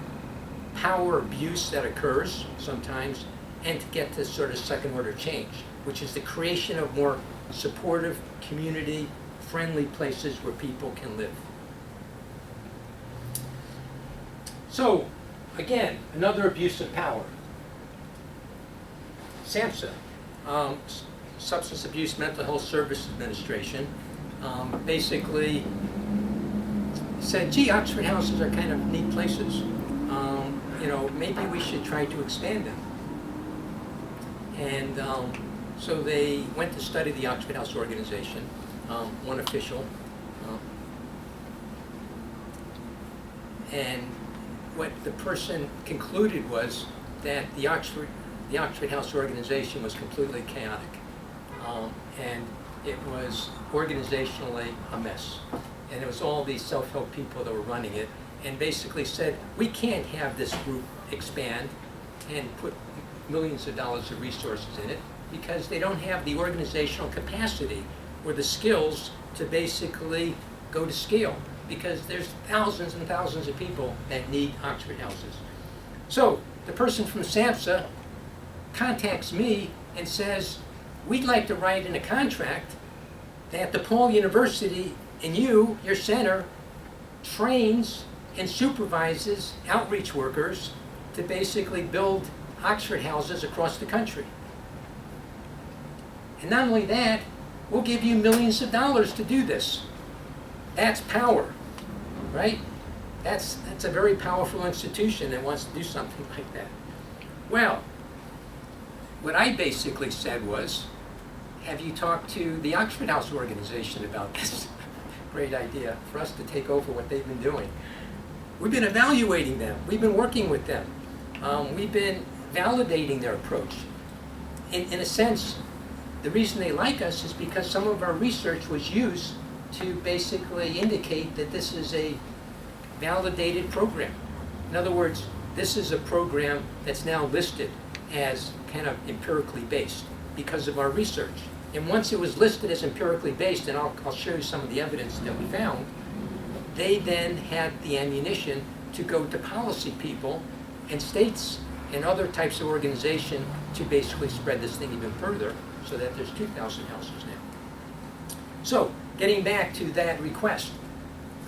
power abuse that occurs sometimes, and to get to sort of second order change, which is the creation of more supportive, community-friendly places where people can live. So, again, another abuse of power. SAMHSA, Substance Abuse Mental Health Services Administration, basically said, gee, Oxford houses are kind of neat places. Maybe we should try to expand them. And so they went to study the Oxford House organization, one official. And what the person concluded was that the Oxford the Oxford House organization was completely chaotic. And it was organizationally a mess. And it was all these self-help people that were running it, and basically said, we can't have this group expand and put millions of dollars of resources in it because they don't have the organizational capacity or the skills to basically go to scale, because there's thousands and thousands of people that need Oxford houses. So the person from SAMHSA contacts me and says, we'd like to write in a contract that DePaul University and your center, trains and supervises outreach workers to basically build Oxford houses across the country. And not only that, we'll give you millions of dollars to do this. That's power, right? That's a very powerful institution that wants to do something like that. Well, what I basically said was, have you talked to the Oxford House organization about this? Great idea for us to take over what they've been doing. We've been evaluating them. We've been working with them. We've been validating their approach. In a sense, the reason they like us is because some of our research was used to basically indicate that this is a validated program. In other words, this is a program that's now listed as kind of empirically based because of our research. And once it was listed as empirically based, and I'll show you some of the evidence that we found, they then had the ammunition to go to policy people and states and other types of organization to basically spread this thing even further so that there's 2,000 houses now. So, getting back to that request,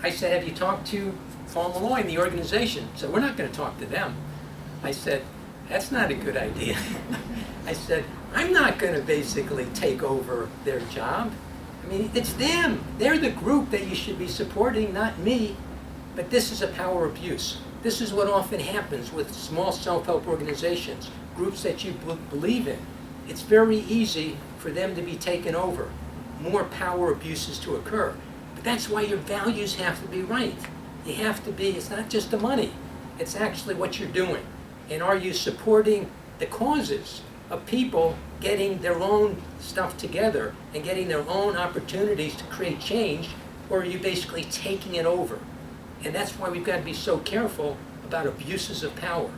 I said, have you talked to Paul Malloy and the organization? So we're not going to talk to them. I said, that's not a good idea. I said, I'm not going to basically take over their job. I mean, it's them. They're the group that you should be supporting, not me. But this is a power abuse. This is what often happens with small self-help organizations, groups that you believe in. It's very easy for them to be taken over, more power abuses to occur. But that's why your values have to be right. You have to be, it's not just the money, it's actually what you're doing. And are you supporting the causes of people getting their own stuff together and getting their own opportunities to create change, or are you basically taking it over? And that's why we've got to be so careful about abuses of power,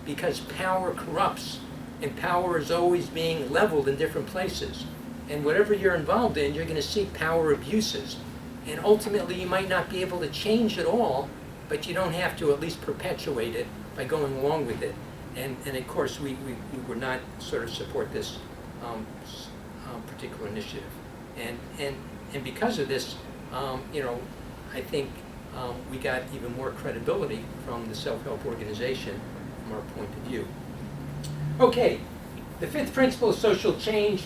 because power corrupts, and power is always being leveled in different places. And whatever you're involved in, you're going to see power abuses. And ultimately, you might not be able to change it all, but you don't have to at least perpetuate it by going along with it. And of course, we would not sort of support this particular initiative. And because of this, I think we got even more credibility from the self-help organization from our point of view. Okay, the fifth principle of social change,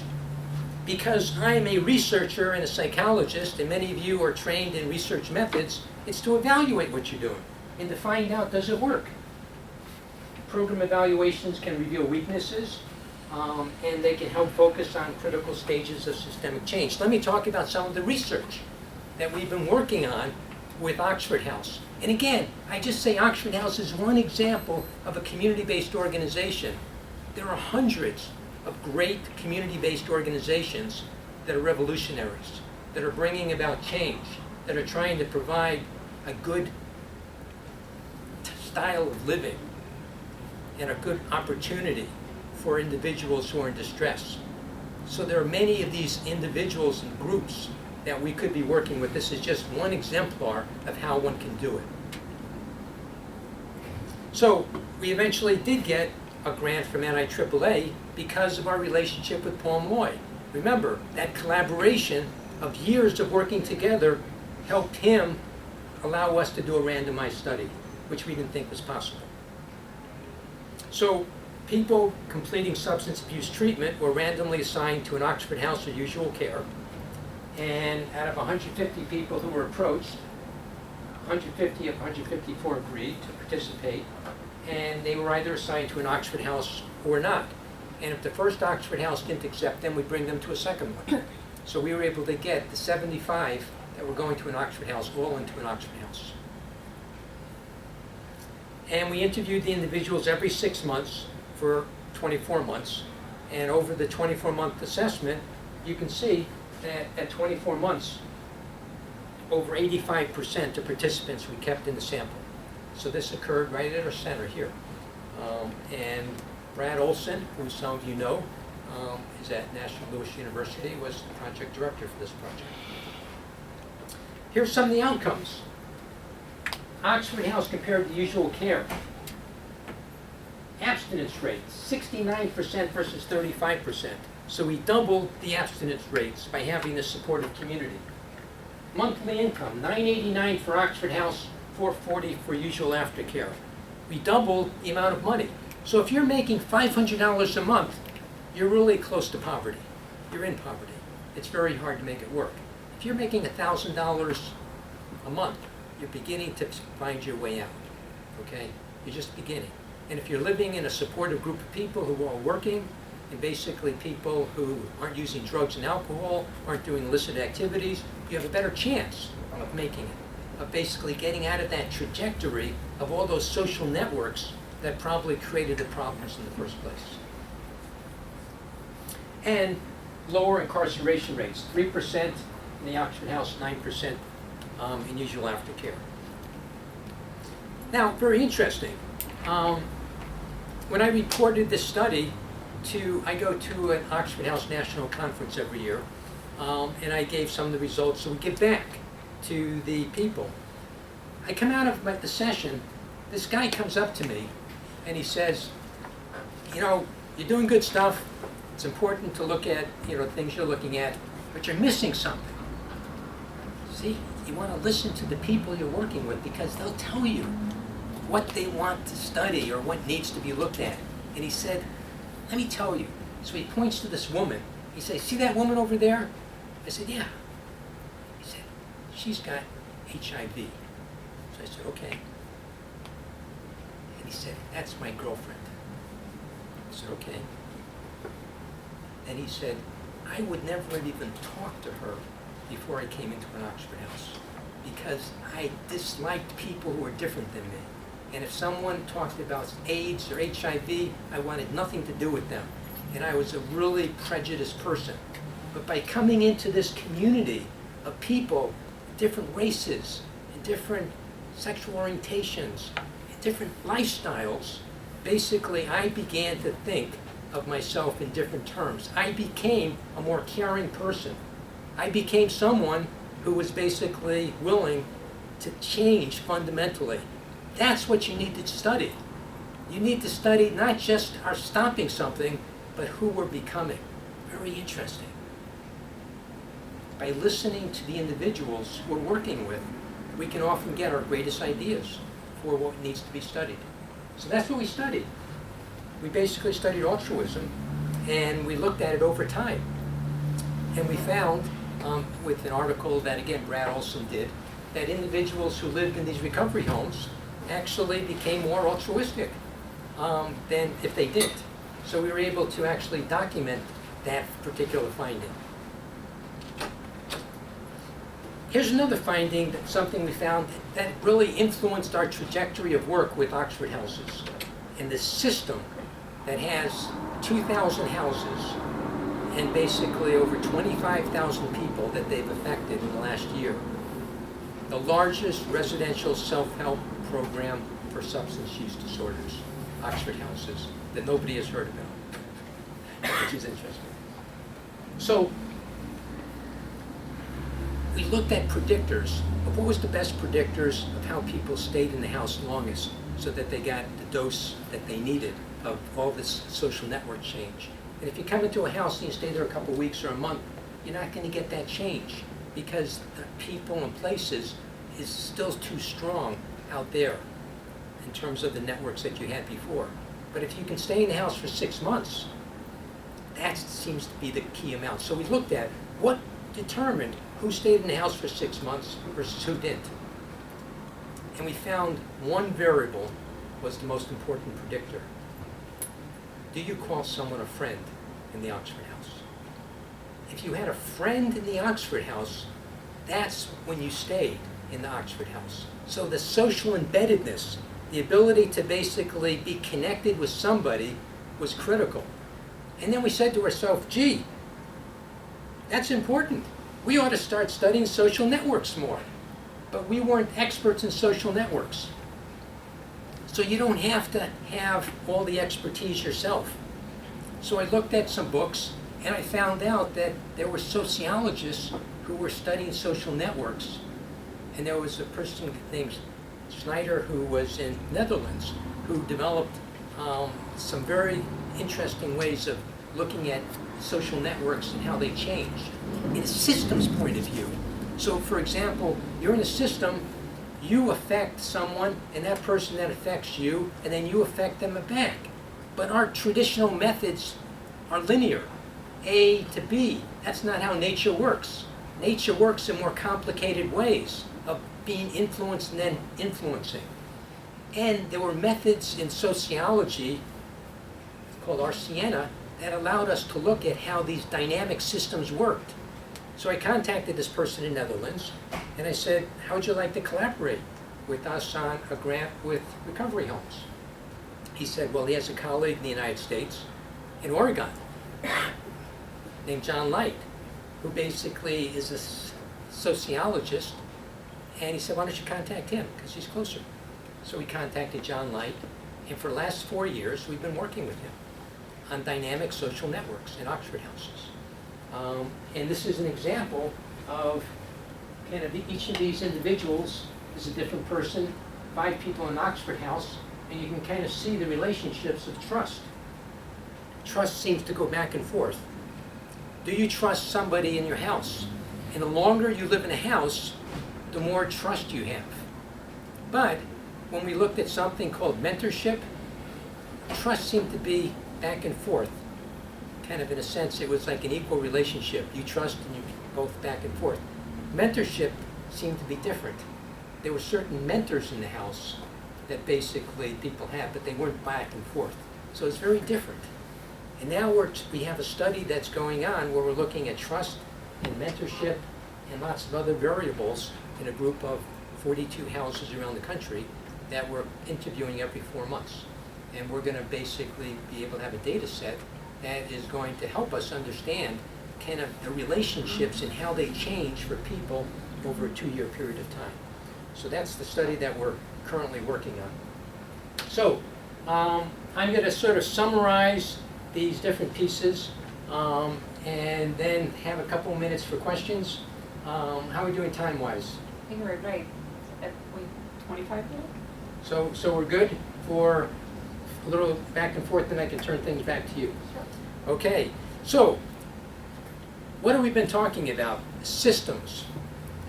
because I'm a researcher and a psychologist, and many of you are trained in research methods, it's to evaluate what you're doing and to find out, does it work? Program evaluations can reveal weaknesses, and they can help focus on critical stages of systemic change. Let me talk about some of the research that we've been working on with Oxford House. And again, I just say Oxford House is one example of a community-based organization. There are hundreds of great community-based organizations that are revolutionaries, that are bringing about change, that are trying to provide a good style of living and a good opportunity for individuals who are in distress. So there are many of these individuals and groups that we could be working with. This is just one exemplar of how one can do it. So we eventually did get a grant from NIAAA because of our relationship with Paul Malloy. Remember, that collaboration of years of working together helped him allow us to do a randomized study, which we didn't think was possible. So people completing substance abuse treatment were randomly assigned to an Oxford House or usual care. And out of 150 people who were approached, 150 of 154 agreed to participate, and they were either assigned to an Oxford House or not. And if the first Oxford House didn't accept them, we'd bring them to a second one. So we were able to get the 75 that were going to an Oxford House all into an Oxford House. And we interviewed the individuals every 6 months for 24 months. And over the 24-month assessment, you can see that at 24 months, over 85% of participants we kept in the sample. So this occurred right at our center here. And Brad Olson, who some of you know, is at National Louis University, was the project director for this project. Here's some of the outcomes. Oxford House compared to usual care. Abstinence rate, 69% versus 35%. So we doubled the abstinence rates by having this supportive community. Monthly income, $989 for Oxford House, $440 for usual aftercare. We doubled the amount of money. So if you're making $500 a month, you're really close to poverty. You're in poverty. It's very hard to make it work. If you're making $1,000 a month, you're beginning to find your way out, okay? You're just beginning. And if you're living in a supportive group of people who are working, and basically people who aren't using drugs and alcohol, aren't doing illicit activities, you have a better chance of making it, of basically getting out of that trajectory of all those social networks that probably created the problems in the first place. And lower incarceration rates, 3% in the Oxford House, 9% in usual aftercare. Now, very interesting. When I reported this study I go to an Oxford House National Conference every year, and I gave some of the results, so we give back to the people. I come out of the session, this guy comes up to me, and he says, you know, you're doing good stuff, it's important to look at, you know, things you're looking at, but you're missing something. See, you want to listen to the people you're working with because they'll tell you what they want to study or what needs to be looked at. And he said, let me tell you. So he points to this woman. He says, see that woman over there? I said, yeah. He said, she's got HIV. So I said, okay. And he said, that's my girlfriend. I said, okay. And he said, I would never have even talked to her before I came into an Oxford House because I disliked people who were different than me. And if someone talked about AIDS or HIV, I wanted nothing to do with them. And I was a really prejudiced person. But by coming into this community of people, different races, and different sexual orientations, and different lifestyles, basically I began to think of myself in different terms. I became a more caring person. I became someone who was basically willing to change fundamentally. That's what you need to study. You need to study not just our stopping something, but who we're becoming. Very interesting. By listening to the individuals we're working with, we can often get our greatest ideas for what needs to be studied. So that's what we studied. We basically studied altruism, and we looked at it over time. And we found, with an article that, again, Brad Olson did, that individuals who lived in these recovery homes actually became more altruistic than if they didn't. So we were able to actually document that particular finding. Here's another finding, that something we found that really influenced our trajectory of work with Oxford Houses. And the system that has 2,000 houses and basically over 25,000 people that they've affected in the last year. The largest residential self-help program for substance use disorders, Oxford Houses, that nobody has heard about, which is interesting. So we looked at predictors of what was the best predictors of how people stayed in the house longest so that they got the dose that they needed of all this social network change. And if you come into a house and you stay there a couple weeks or a month, you're not going to get that change because the people and places is still too strong out there in terms of the networks that you had before. But if you can stay in the house for 6 months, that seems to be the key amount. So we looked at what determined who stayed in the house for 6 months versus who didn't. And we found one variable was the most important predictor. Do you call someone a friend in the Oxford House? If you had a friend in the Oxford House, that's when you stayed in the Oxford House. So the social embeddedness, the ability to basically be connected with somebody was critical. And then we said to ourselves, gee, that's important. We ought to start studying social networks more. But we weren't experts in social networks. So you don't have to have all the expertise yourself. So I looked at some books, and I found out that there were sociologists who were studying social networks. And there was a person named Schneider who was in Netherlands who developed some very interesting ways of looking at social networks and how they change in a systems point of view. So for example, you're in a system, you affect someone, and that person then affects you, and then you affect them back. But our traditional methods are linear, A to B. That's not how nature works. Nature works in more complicated ways of being influenced and then influencing. And there were methods in sociology called RCNA that allowed us to look at how these dynamic systems worked. So I contacted this person in the Netherlands, and I said, how would you like to collaborate with us on a grant with recovery homes? He said, well, he has a colleague in the United States, in Oregon, named John Light, who basically is a sociologist, and he said, why don't you contact him, because he's closer. So we contacted John Light, and for the last 4 years, we've been working with him on dynamic social networks in Oxford houses. And this is an example of kind of each of these individuals is a different person, 5 people in an Oxford house, and you can kind of see the relationships of trust. Trust seems to go back and forth. Do you trust somebody in your house? And the longer you live in a house, the more trust you have. But when we looked at something called mentorship, trust seemed to be back and forth. Kind of in a sense, it was like an equal relationship. You trust and you both back and forth. Mentorship seemed to be different. There were certain mentors in the house that basically people had, but they weren't back and forth. So it's very different. And now we have a study that's going on where we're looking at trust and mentorship and lots of other variables in a group of 42 houses around the country that we're interviewing every 4 months. And we're going to basically be able to have a data set that is going to help us understand kind of the relationships and how they change for people over a 2-year period of time. So that's the study that we're currently working on. So I'm going to sort of summarize these different pieces and then have a couple minutes for questions. How are we doing time-wise? I think we're great. At 25 minutes? So we're good for a little back and forth, then I can turn things back to you. Sure. Okay, so what have we been talking about? Systems.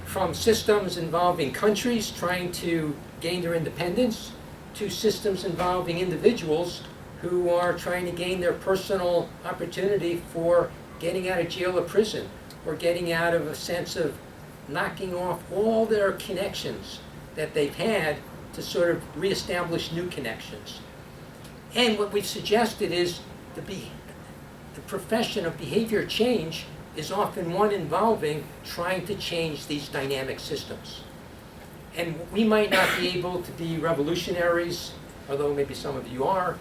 From systems involving countries trying to gain their independence to systems involving individuals who are trying to gain their personal opportunity for getting out of jail or prison or getting out of a sense of knocking off all their connections that they've had to sort of reestablish new connections. And what we've suggested is the profession of behavior change is often one involving trying to change these dynamic systems. And we might not be able to be revolutionaries, although maybe some of you are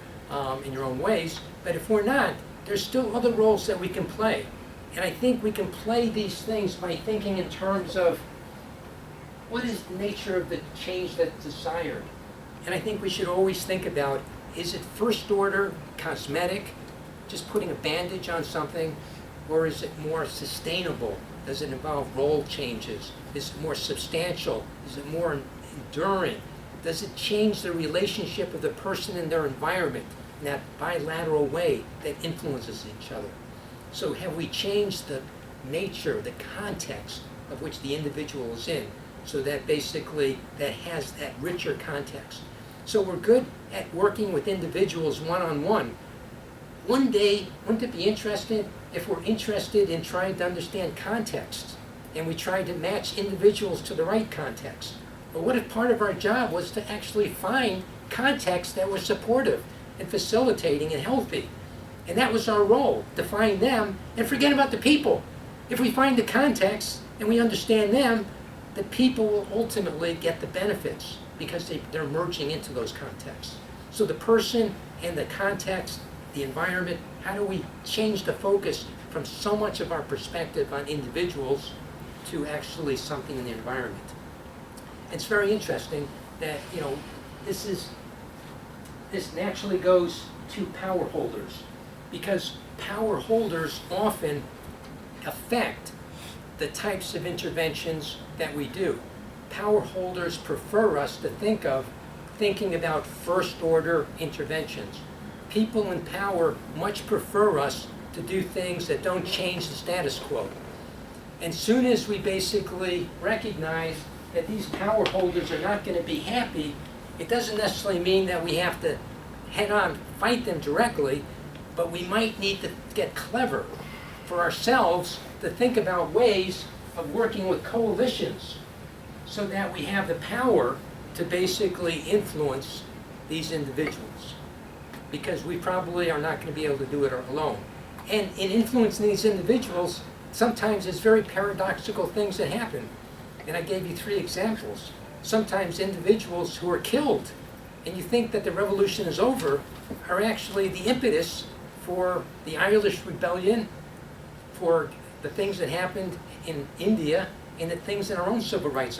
in your own ways, but if we're not, there's still other roles that we can play. And I think we can play these things by thinking in terms of what is the nature of the change that's desired. And I think we should always think about, is it first order, cosmetic, just putting a bandage on something, or is it more sustainable? Does it involve role changes? Is it more substantial? Is it more enduring? Does it change the relationship of the person and their environment in that bilateral way that influences each other? So have we changed the nature, the context of which the individual is in, so that basically that has that richer context? So we're good at working with individuals one-on-one. One day, wouldn't it be interesting if we're interested in trying to understand context and we try to match individuals to the right context? Or what if part of our job was to actually find contexts that were supportive and facilitating and healthy? And that was our role, to find them and forget about the people. If we find the context and we understand them, the people will ultimately get the benefits because they're merging into those contexts. So the person and the context the environment? How do we change the focus from so much of our perspective on individuals to actually something in the environment? It's very interesting that, this naturally goes to power holders, because power holders often affect the types of interventions that we do. Power holders prefer us to thinking about first order interventions. People in power much prefer us to do things that don't change the status quo. And soon as we basically recognize that these power holders are not going to be happy, it doesn't necessarily mean that we have to head-on fight them directly, but we might need to get clever for ourselves to think about ways of working with coalitions so that we have the power to basically influence these individuals. Because we probably are not going to be able to do it alone. And in influencing these individuals, sometimes there's very paradoxical things that happen. And I gave you 3 examples. Sometimes individuals who are killed, and you think that the revolution is over, are actually the impetus for the Irish Rebellion, for the things that happened in India, and the things in our own civil rights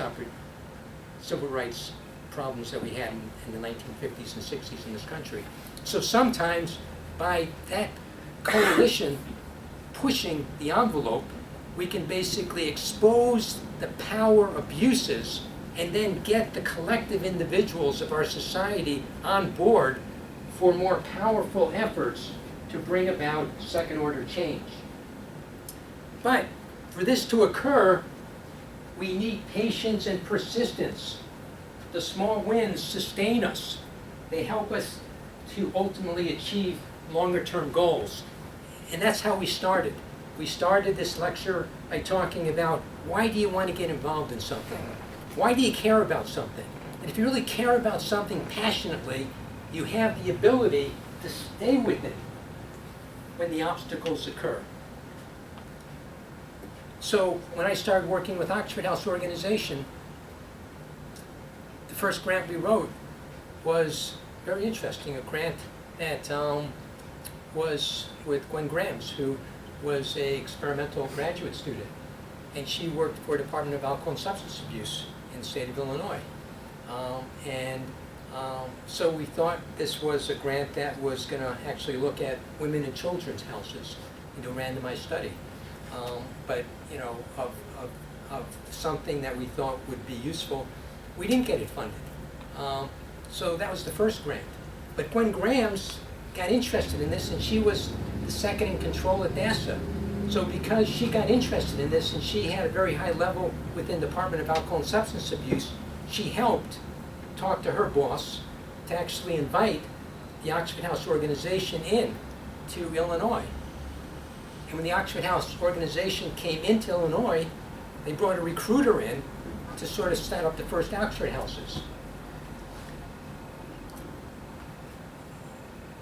problems that we had in the 1950s and 60s in this country. So sometimes by that coalition pushing the envelope, we can basically expose the power abuses and then get the collective individuals of our society on board for more powerful efforts to bring about second order change. But for this to occur, we need patience and persistence. The small wins sustain us. They help us to ultimately achieve longer term goals. And that's how we started. We started this lecture by talking about, why do you want to get involved in something? Why do you care about something? And if you really care about something passionately, you have the ability to stay with it when the obstacles occur. So when I started working with Oxford House Organization, the first grant we wrote was very interesting, a grant that was with Gwen Grams, who was an experimental graduate student, and she worked for the Department of Alcohol and Substance Abuse in the state of Illinois. So we thought this was a grant that was going to actually look at women and children's houses and do a randomized study, but of something that we thought would be useful. We didn't get it funded. So that was the first grant. But Gwen Grams got interested in this, and she was the second in control at NASA. So because she got interested in this and she had a very high level within the Department of Alcohol and Substance Abuse, she helped talk to her boss to actually invite the Oxford House Organization in to Illinois. And when the Oxford House Organization came into Illinois, they brought a recruiter in to sort of set up the first Oxford Houses.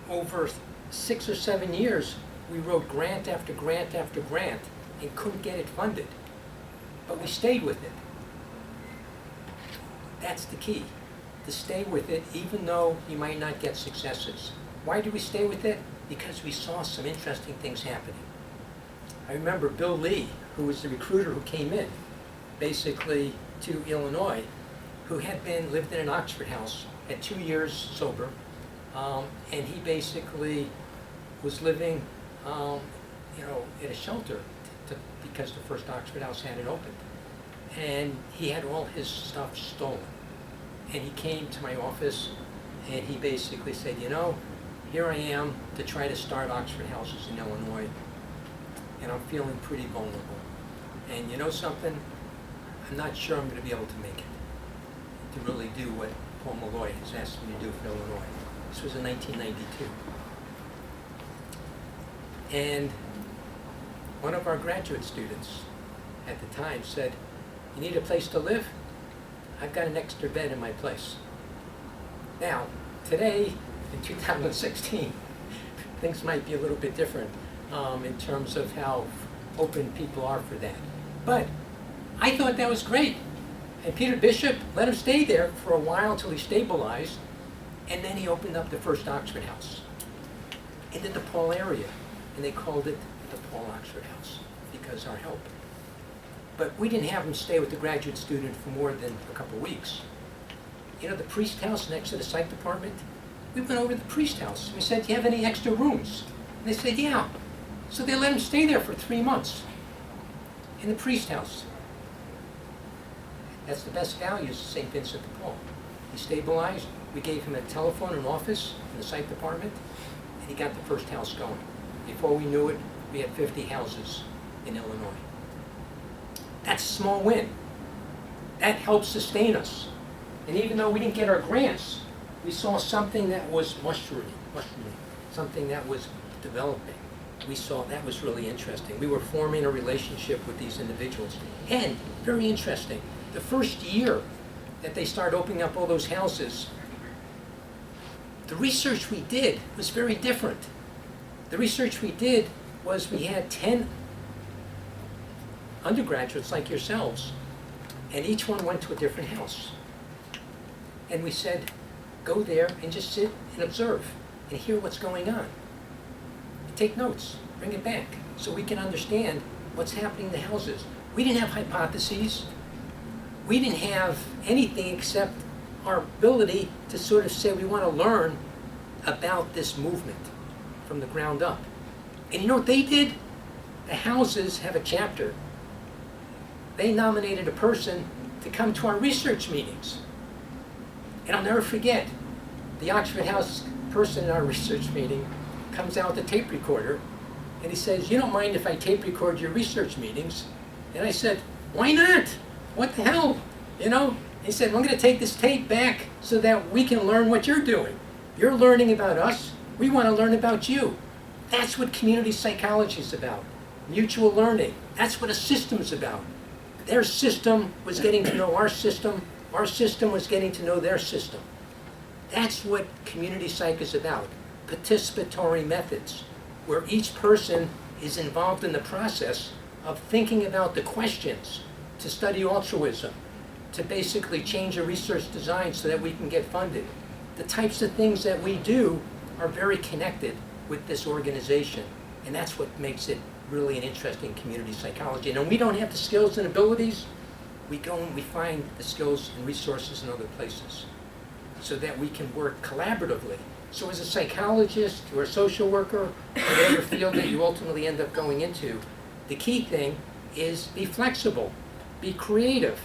Over 6 or 7 years, we wrote grant after grant after grant and couldn't get it funded. But we stayed with it. That's the key, to stay with it even though you might not get successes. Why do we stay with it? Because we saw some interesting things happening. I remember Bill Lee, who was the recruiter who came in, basically to Illinois, who had lived in an Oxford house, had 2 years sober, and he basically was living at a shelter because the first Oxford House hadn't opened. And he had all his stuff stolen. And he came to my office and he basically said, here I am to try to start Oxford Houses in Illinois, and I'm feeling pretty vulnerable. And you know something? I'm not sure I'm going to be able to make it, to really do what Paul Malloy has asked me to do for Illinois. This was in 1992. And one of our graduate students at the time said, you need a place to live? I've got an extra bed in my place. Now, today, in 2016, things might be a little bit different in terms of how open people are for that. But I thought that was great. And Peter Bishop let him stay there for a while until he stabilized, and then he opened up the first Oxford House. in the DePaul area, and they called it the DePaul Oxford House because our help. But we didn't have them stay with the graduate student for more than a couple of weeks. You know, the Priest House next to the psych department, we went over to the Priest House. We said, do you have any extra rooms? And they said, yeah. So they let him stay there for 3 months in the Priest House. That's the best values of St. Vincent de Paul. He stabilized. We gave him a telephone and office in the psych department, and he got the first house going. Before we knew it, we had 50 houses in Illinois. That's a small win. That helped sustain us. And even though we didn't get our grants, we saw something that was mushrooming, something that was developing. We saw that was really interesting. We were forming a relationship with these individuals. And, very interesting, the first year that they started opening up all those houses, the research we did was very different. The research we did was we had 10 undergraduates like yourselves, and each one went to a different house. And we said, go there and just sit and observe and hear what's going on. Take notes, bring it back, so we can understand what's happening in the houses. We didn't have hypotheses. We didn't have anything except our ability to sort of say we want to learn about this movement from the ground up. And you know what they did? The houses have a chapter. They nominated a person to come to our research meetings. And I'll never forget, the Oxford House person in our research meeting comes out with a tape recorder, and he says, you don't mind if I tape record your research meetings? And I said, why not? What the hell? You know? He said, I'm going to take this tape back so that we can learn what you're doing. You're learning about us. We want to learn about you. That's what community psychology is about. Mutual learning. That's what a system's about. Their system was getting to know our system. Our system was getting to know their system. That's what community psych is about. Participatory methods, where each person is involved in the process of thinking about the questions to study altruism, to basically change a research design so that we can get funded. The types of things that we do are very connected with this organization, and that's what makes it really an interesting community psychology. And when we don't have the skills and abilities, we go and we find the skills and resources in other places so that we can work collaboratively. So as a psychologist or a social worker, whatever field that you ultimately end up going into, the key thing is be flexible, be creative,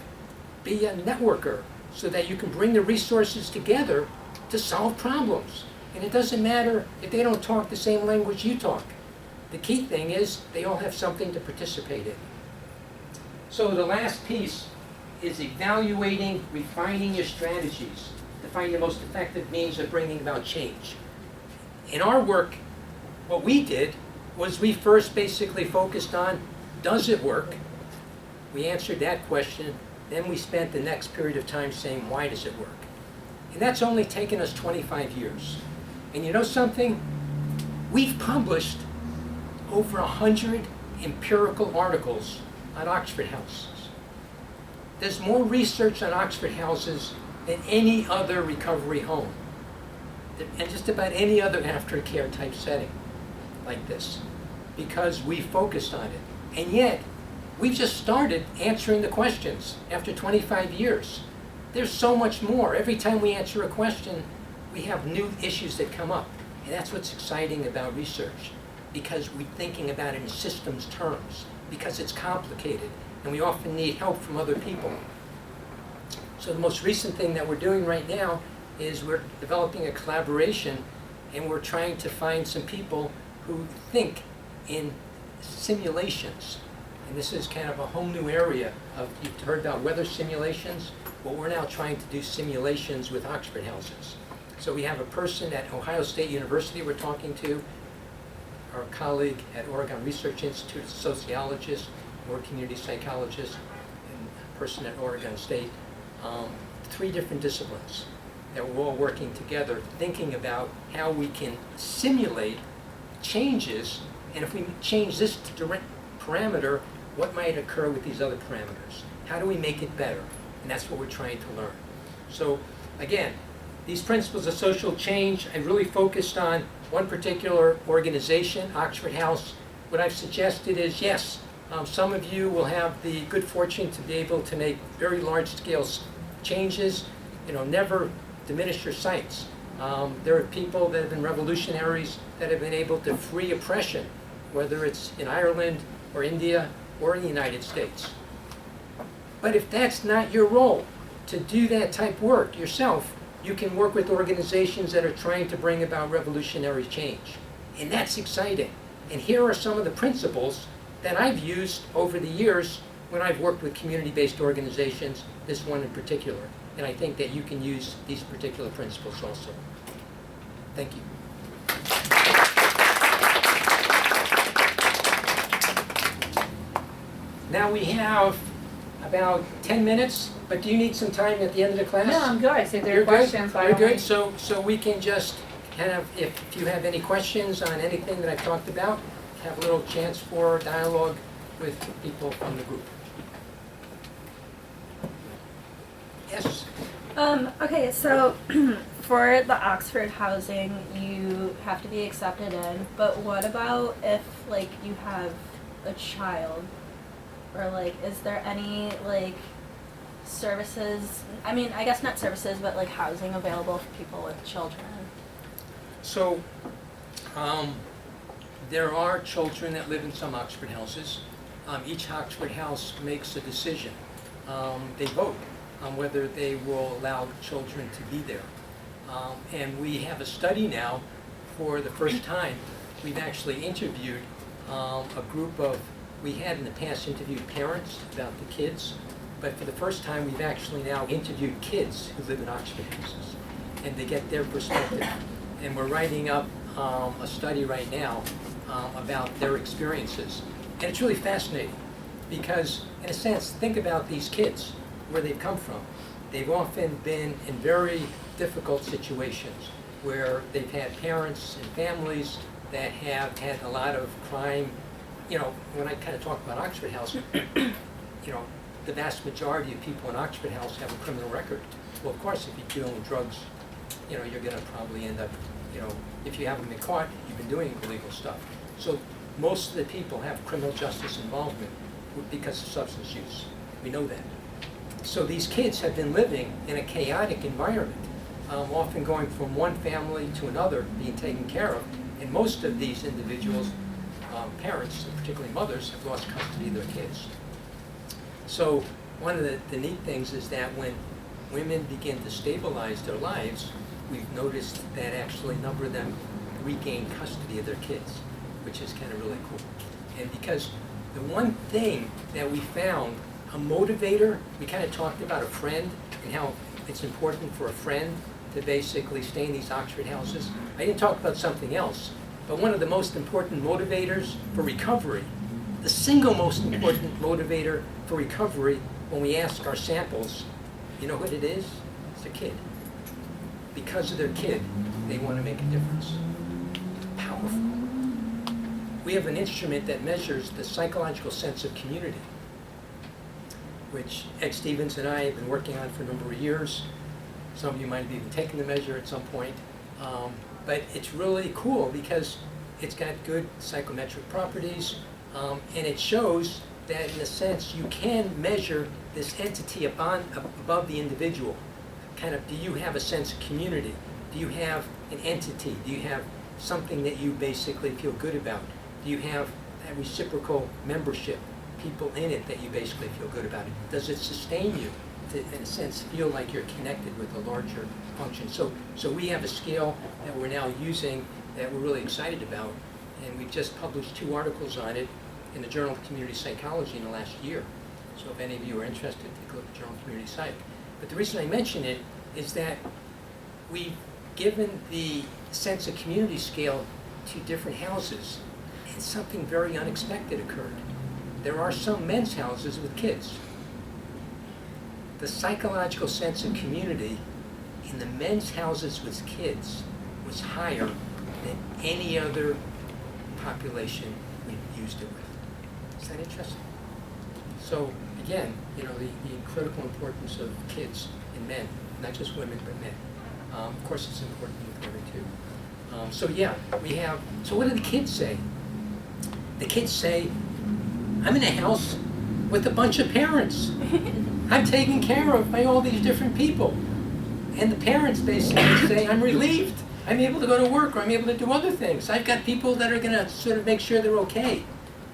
be a networker so that you can bring the resources together to solve problems. And it doesn't matter if they don't talk the same language you talk. The key thing is they all have something to participate in. So the last piece is evaluating, refining your strategies to find the most effective means of bringing about change. In our work, what we did was we first basically focused on, does it work? We answered that question, then we spent the next period of time saying, why does it work? And that's only taken us 25 years. And you know something? We've published over 100 empirical articles on Oxford houses. There's more research on Oxford houses than any other recovery home, and just about any other aftercare type setting like this, because we focused on it. And yet, we've just started answering the questions after 25 years. There's so much more. Every time we answer a question, we have new issues that come up. And that's what's exciting about research, because we're thinking about it in systems terms, because it's complicated, and we often need help from other people. So the most recent thing that we're doing right now is we're developing a collaboration, and we're trying to find some people who think in simulations. And this is kind of a whole new area of, you've heard about weather simulations? Well, we're now trying to do simulations with Oxford houses. So we have a person at Ohio State University we're talking to, our colleague at Oregon Research Institute, a sociologist, or community psychologist, and a person at Oregon State. 3 different disciplines that we're all working together, thinking about how we can simulate changes, and if we change this direct parameter, what might occur with these other parameters? How do we make it better? And that's what we're trying to learn. So again, these principles of social change, I really focused on one particular organization, Oxford House. What I've suggested is, yes, some of you will have the good fortune to be able to make very large-scale changes. Never diminish your sights. There are people that have been revolutionaries that have been able to free oppression, whether it's in Ireland or India or in the United States. But if that's not your role, to do that type work yourself, you can work with organizations that are trying to bring about revolutionary change. And that's exciting. And here are some of the principles that I've used over the years when I've worked with community-based organizations, this one in particular. And I think that you can use these particular principles also. Thank you. Now we have about 10 minutes, but do you need some time at the end of the class? No, I'm good. So if there You're are questions, good? You're good? So we can just have, if you have any questions on anything that I've talked about, have a little chance for dialogue with people from the group. Yes? Okay, so for the Oxford housing, you have to be accepted in, but what about if, like, you have a child? Or, like, is there any, like, services, I mean, I guess not services, but, like, housing available for people with children? So, there are children that live in some Oxford houses. Each Oxford house makes a decision. They vote on whether they will allow children to be there. And we have a study now, for the first time, we've actually interviewed a group of, we had in the past interviewed parents about the kids, but for the first time we've actually now interviewed kids who live in Oxford houses, and they get their perspective. And we're writing up a study right now about their experiences. And it's really fascinating because, in a sense, think about these kids, where they've come from. They've often been in very difficult situations where they've had parents and families that have had a lot of crime. When I kind of talk about Oxford House, the vast majority of people in Oxford House have a criminal record. Well, of course, if you're dealing with drugs, you're going to probably end up, if you haven't been caught, you've been doing illegal stuff. So most of the people have criminal justice involvement because of substance use. We know that. So these kids have been living in a chaotic environment, often going from one family to another, being taken care of. And most of these individuals, parents, and particularly mothers, have lost custody of their kids. So one of the neat things is that when women begin to stabilize their lives, we've noticed that actually a number of them regain custody of their kids, which is kind of really cool. And because the one thing that we found, a motivator, we kind of talked about a friend and how it's important for a friend to basically stay in these Oxford houses. I didn't talk about something else, but one of the most important motivators for recovery, the single most important motivator for recovery, when we ask our samples, you know what it is? It's a kid. Because of their kid, they want to make a difference. Powerful. We have an instrument that measures the psychological sense of community, which Ed Stevens and I have been working on for a number of years. Some of you might have even taken the measure at some point. But it's really cool because it's got good psychometric properties, and it shows that, in a sense, you can measure this entity above the individual. Kind of, do you have a sense of community? Do you have an entity? Do you have something that you basically feel good about? Do you have that reciprocal membership, people in it that you basically feel good about it? Does it sustain you to, in a sense, feel like you're connected with a larger function? So we have a scale that we're now using that we're really excited about, and we've just published 2 articles on it in the Journal of Community Psychology in the last year. So if any of you are interested, take a look at the Journal of Community Psych. But the reason I mention it is that we've given the sense of community scale to different houses, and something very unexpected occurred. There are some men's houses with kids. The psychological sense of community in the men's houses with kids was higher than any other population we've used it with. Is that interesting? So again, the critical importance of kids in men, not just women, but men. Of course, it's important in the parent too. So yeah, so what do the kids say? The kids say, I'm in a house with a bunch of parents. I'm taken care of by all these different people. And the parents basically say, I'm relieved. I'm able to go to work, or I'm able to do other things. I've got people that are gonna sort of make sure they're okay.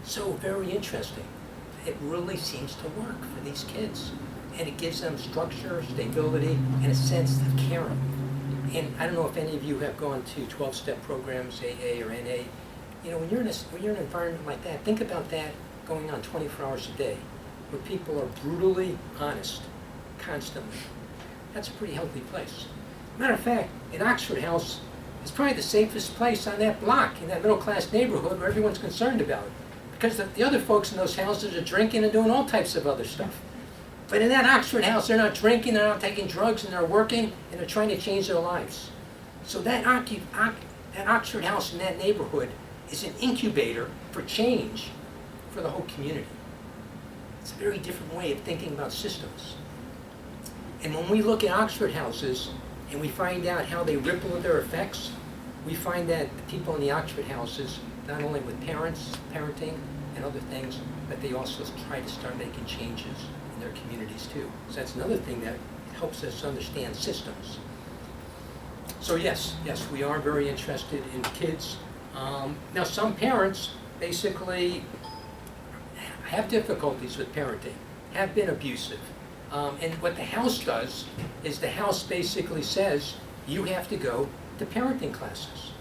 So very interesting. It really seems to work for these kids. And it gives them structure, stability, and a sense of caring. And I don't know if any of you have gone to 12-step programs, AA or NA. You know, when you're in an environment like that, think about that going on 24 hours a day, where people are brutally honest, constantly. That's a pretty healthy place. Matter of fact, in Oxford House, it's probably the safest place on that block, in that middle-class neighborhood where everyone's concerned about it. Because the other folks in those houses are drinking and doing all types of other stuff. But in that Oxford House, they're not drinking, they're not taking drugs, and they're working, and they're trying to change their lives. So that Oxford House in that neighborhood is an incubator for change for the whole community. It's a very different way of thinking about systems. And when we look at Oxford houses and we find out how they ripple their effects, we find that the people in the Oxford houses, not only with parents, parenting, and other things, but they also try to start making changes in their communities too. So that's another thing that helps us understand systems. So yes, we are very interested in kids. Now some parents basically have difficulties with parenting, have been abusive. And what the house does is the house basically says, you have to go to parenting classes.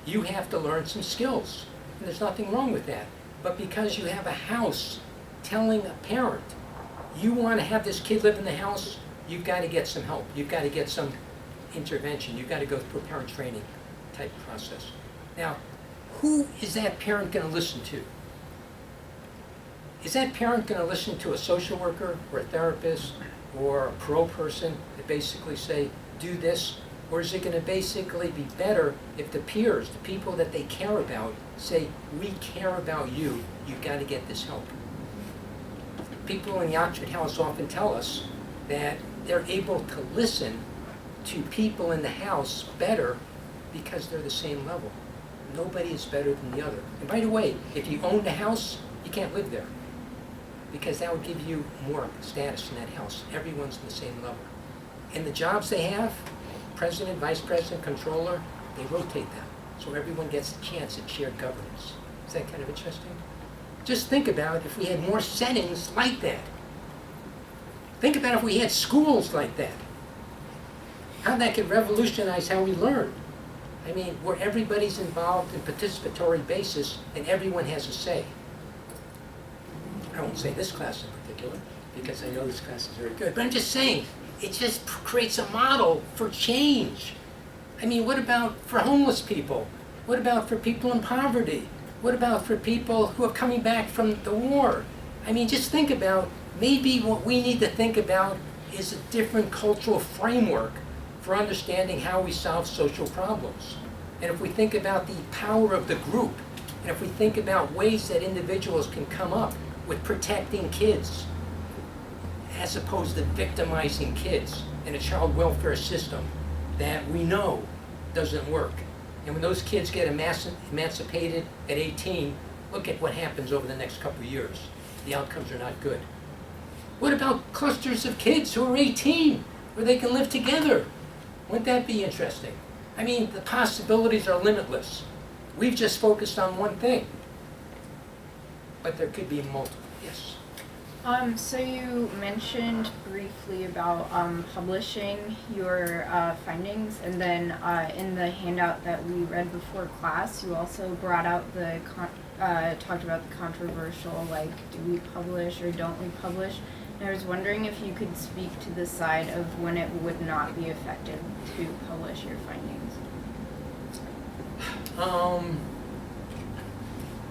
You have to learn some skills. And there's nothing wrong with that. But because you have a house telling a parent, you want to have this kid live in the house, you've got to get some help. You've got to get some intervention. You've got to go through a parent training type process. Now, who is that parent going to listen to? Is that parent going to listen to a social worker or a therapist or a parole person that basically say, do this? Or is it going to basically be better if the peers, the people that they care about, say, we care about you, you've got to get this help? People in the Oxford House often tell us that they're able to listen to people in the house better because they're the same level. Nobody is better than the other. And by the way, if you own the house, you can't live there, because that would give you more status in that house. Everyone's on the same level. And the jobs they have, president, vice president, controller, they rotate them. So everyone gets a chance at shared governance. Is that kind of interesting? Just think about if we had more settings like that. Think about if we had schools like that. How that could revolutionize how we learn. I mean, where everybody's involved in participatory basis and everyone has a say. I won't say this class in particular, because I know this class is very good, but I'm just saying, it just creates a model for change. I mean, what about for homeless people? What about for people in poverty? What about for people who are coming back from the war? I mean, just think about, maybe what we need to think about is a different cultural framework for understanding how we solve social problems. And if we think about the power of the group, and if we think about ways that individuals can come up with protecting kids, as opposed to victimizing kids in a child welfare system that we know doesn't work. And when those kids get emancipated at 18, look at what happens over the next couple of years. The outcomes are not good. What about clusters of kids who are 18, where they can live together? Wouldn't that be interesting? I mean, the possibilities are limitless. We've just focused on one thing, but there could be multiple. Yes? So you mentioned briefly about publishing your findings, and then in the handout that we read before class, you also brought out talked about the controversial, like, do we publish or don't we publish? And I was wondering if you could speak to the side of when it would not be effective to publish your findings.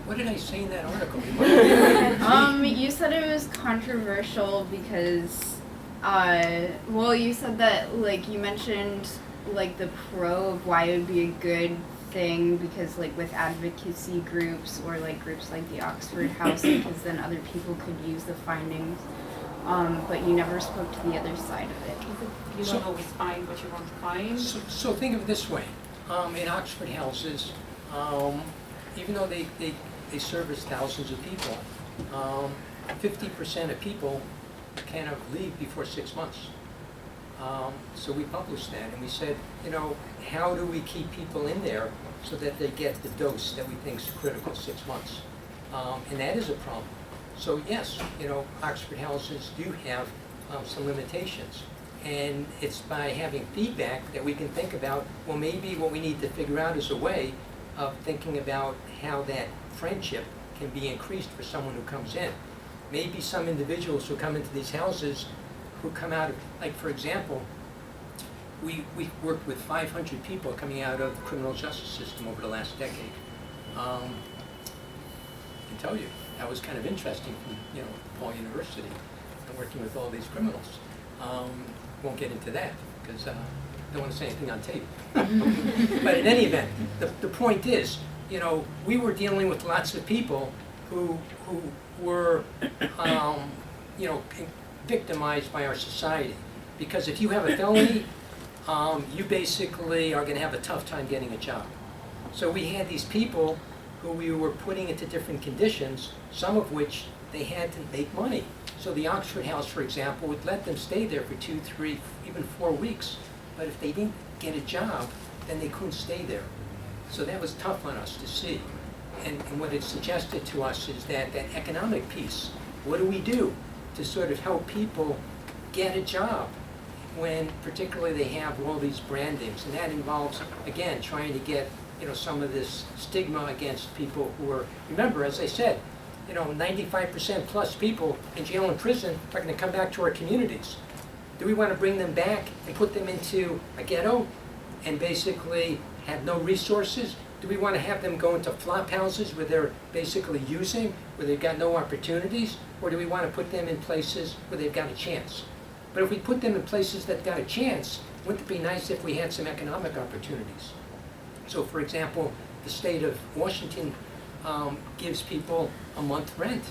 What did I say in that article? You said it was controversial because, you said that, like, you mentioned, like, the pro of why it would be a good thing because, like, with advocacy groups or, like, groups like the Oxford House, because then other people could use the findings. but you never spoke to the other side of it. You So- don't always find what you want to find. So think of it this way, in Oxford houses, even though they service thousands of people, 50% of people kind of leave before 6 months. So we published that and we said, how do we keep people in there so that they get the dose that we think is critical, 6 months? And that is a problem. So yes, Oxford houses do have some limitations. And it's by having feedback that we can think about, well, maybe what we need to figure out is a way of thinking about how that friendship can be increased for someone who comes in. Maybe some individuals who come into these houses who come out of, like for example, we worked with 500 people coming out of the criminal justice system over the last decade. I can tell you, that was kind of interesting from, DePaul University and working with all these criminals. Won't get into that because I don't want to say anything on tape. But in any event, the point is, we were dealing with lots of people who were, victimized by our society. Because if you have a felony, you basically are going to have a tough time getting a job. So we had these people who we were putting into different conditions, some of which they had to make money. So the Oxford House, for example, would let them stay there for 2, 3, even 4 weeks. But if they didn't get a job, then they couldn't stay there. So that was tough on us to see. And what it suggested to us is that economic piece, what do we do to sort of help people get a job when particularly they have all these brandings? And that involves, again, trying to get, some of this stigma against people who are, remember, as I said, 95% plus people in jail and prison are going to come back to our communities. Do we want to bring them back and put them into a ghetto and basically have no resources? Do we want to have them go into flop houses where they're basically using, where they've got no opportunities? Or do we want to put them in places where they've got a chance? But if we put them in places that got a chance, wouldn't it be nice if we had some economic opportunities? So for example, the state of Washington gives people a month rent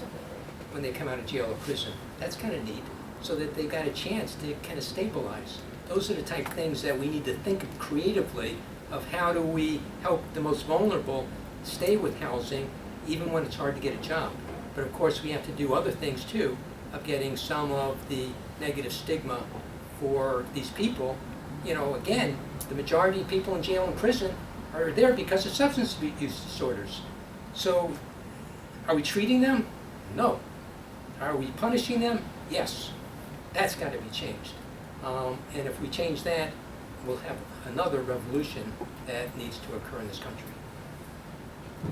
when they come out of jail or prison. That's kind of neat, so that they've got a chance to kind of stabilize. Those are the type of things that we need to think of creatively of how do we help the most vulnerable stay with housing even when it's hard to get a job. But of course we have to do other things too of getting some of the negative stigma for these people. Again, the majority of people in jail and prison are there because of substance use disorders. So, are we treating them? No. Are we punishing them? Yes. That's got to be changed. And if we change that, we'll have another revolution that needs to occur in this country.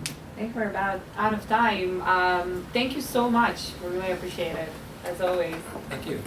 I think we're about out of time. Thank you so much. We really appreciate it, as always. Thank you.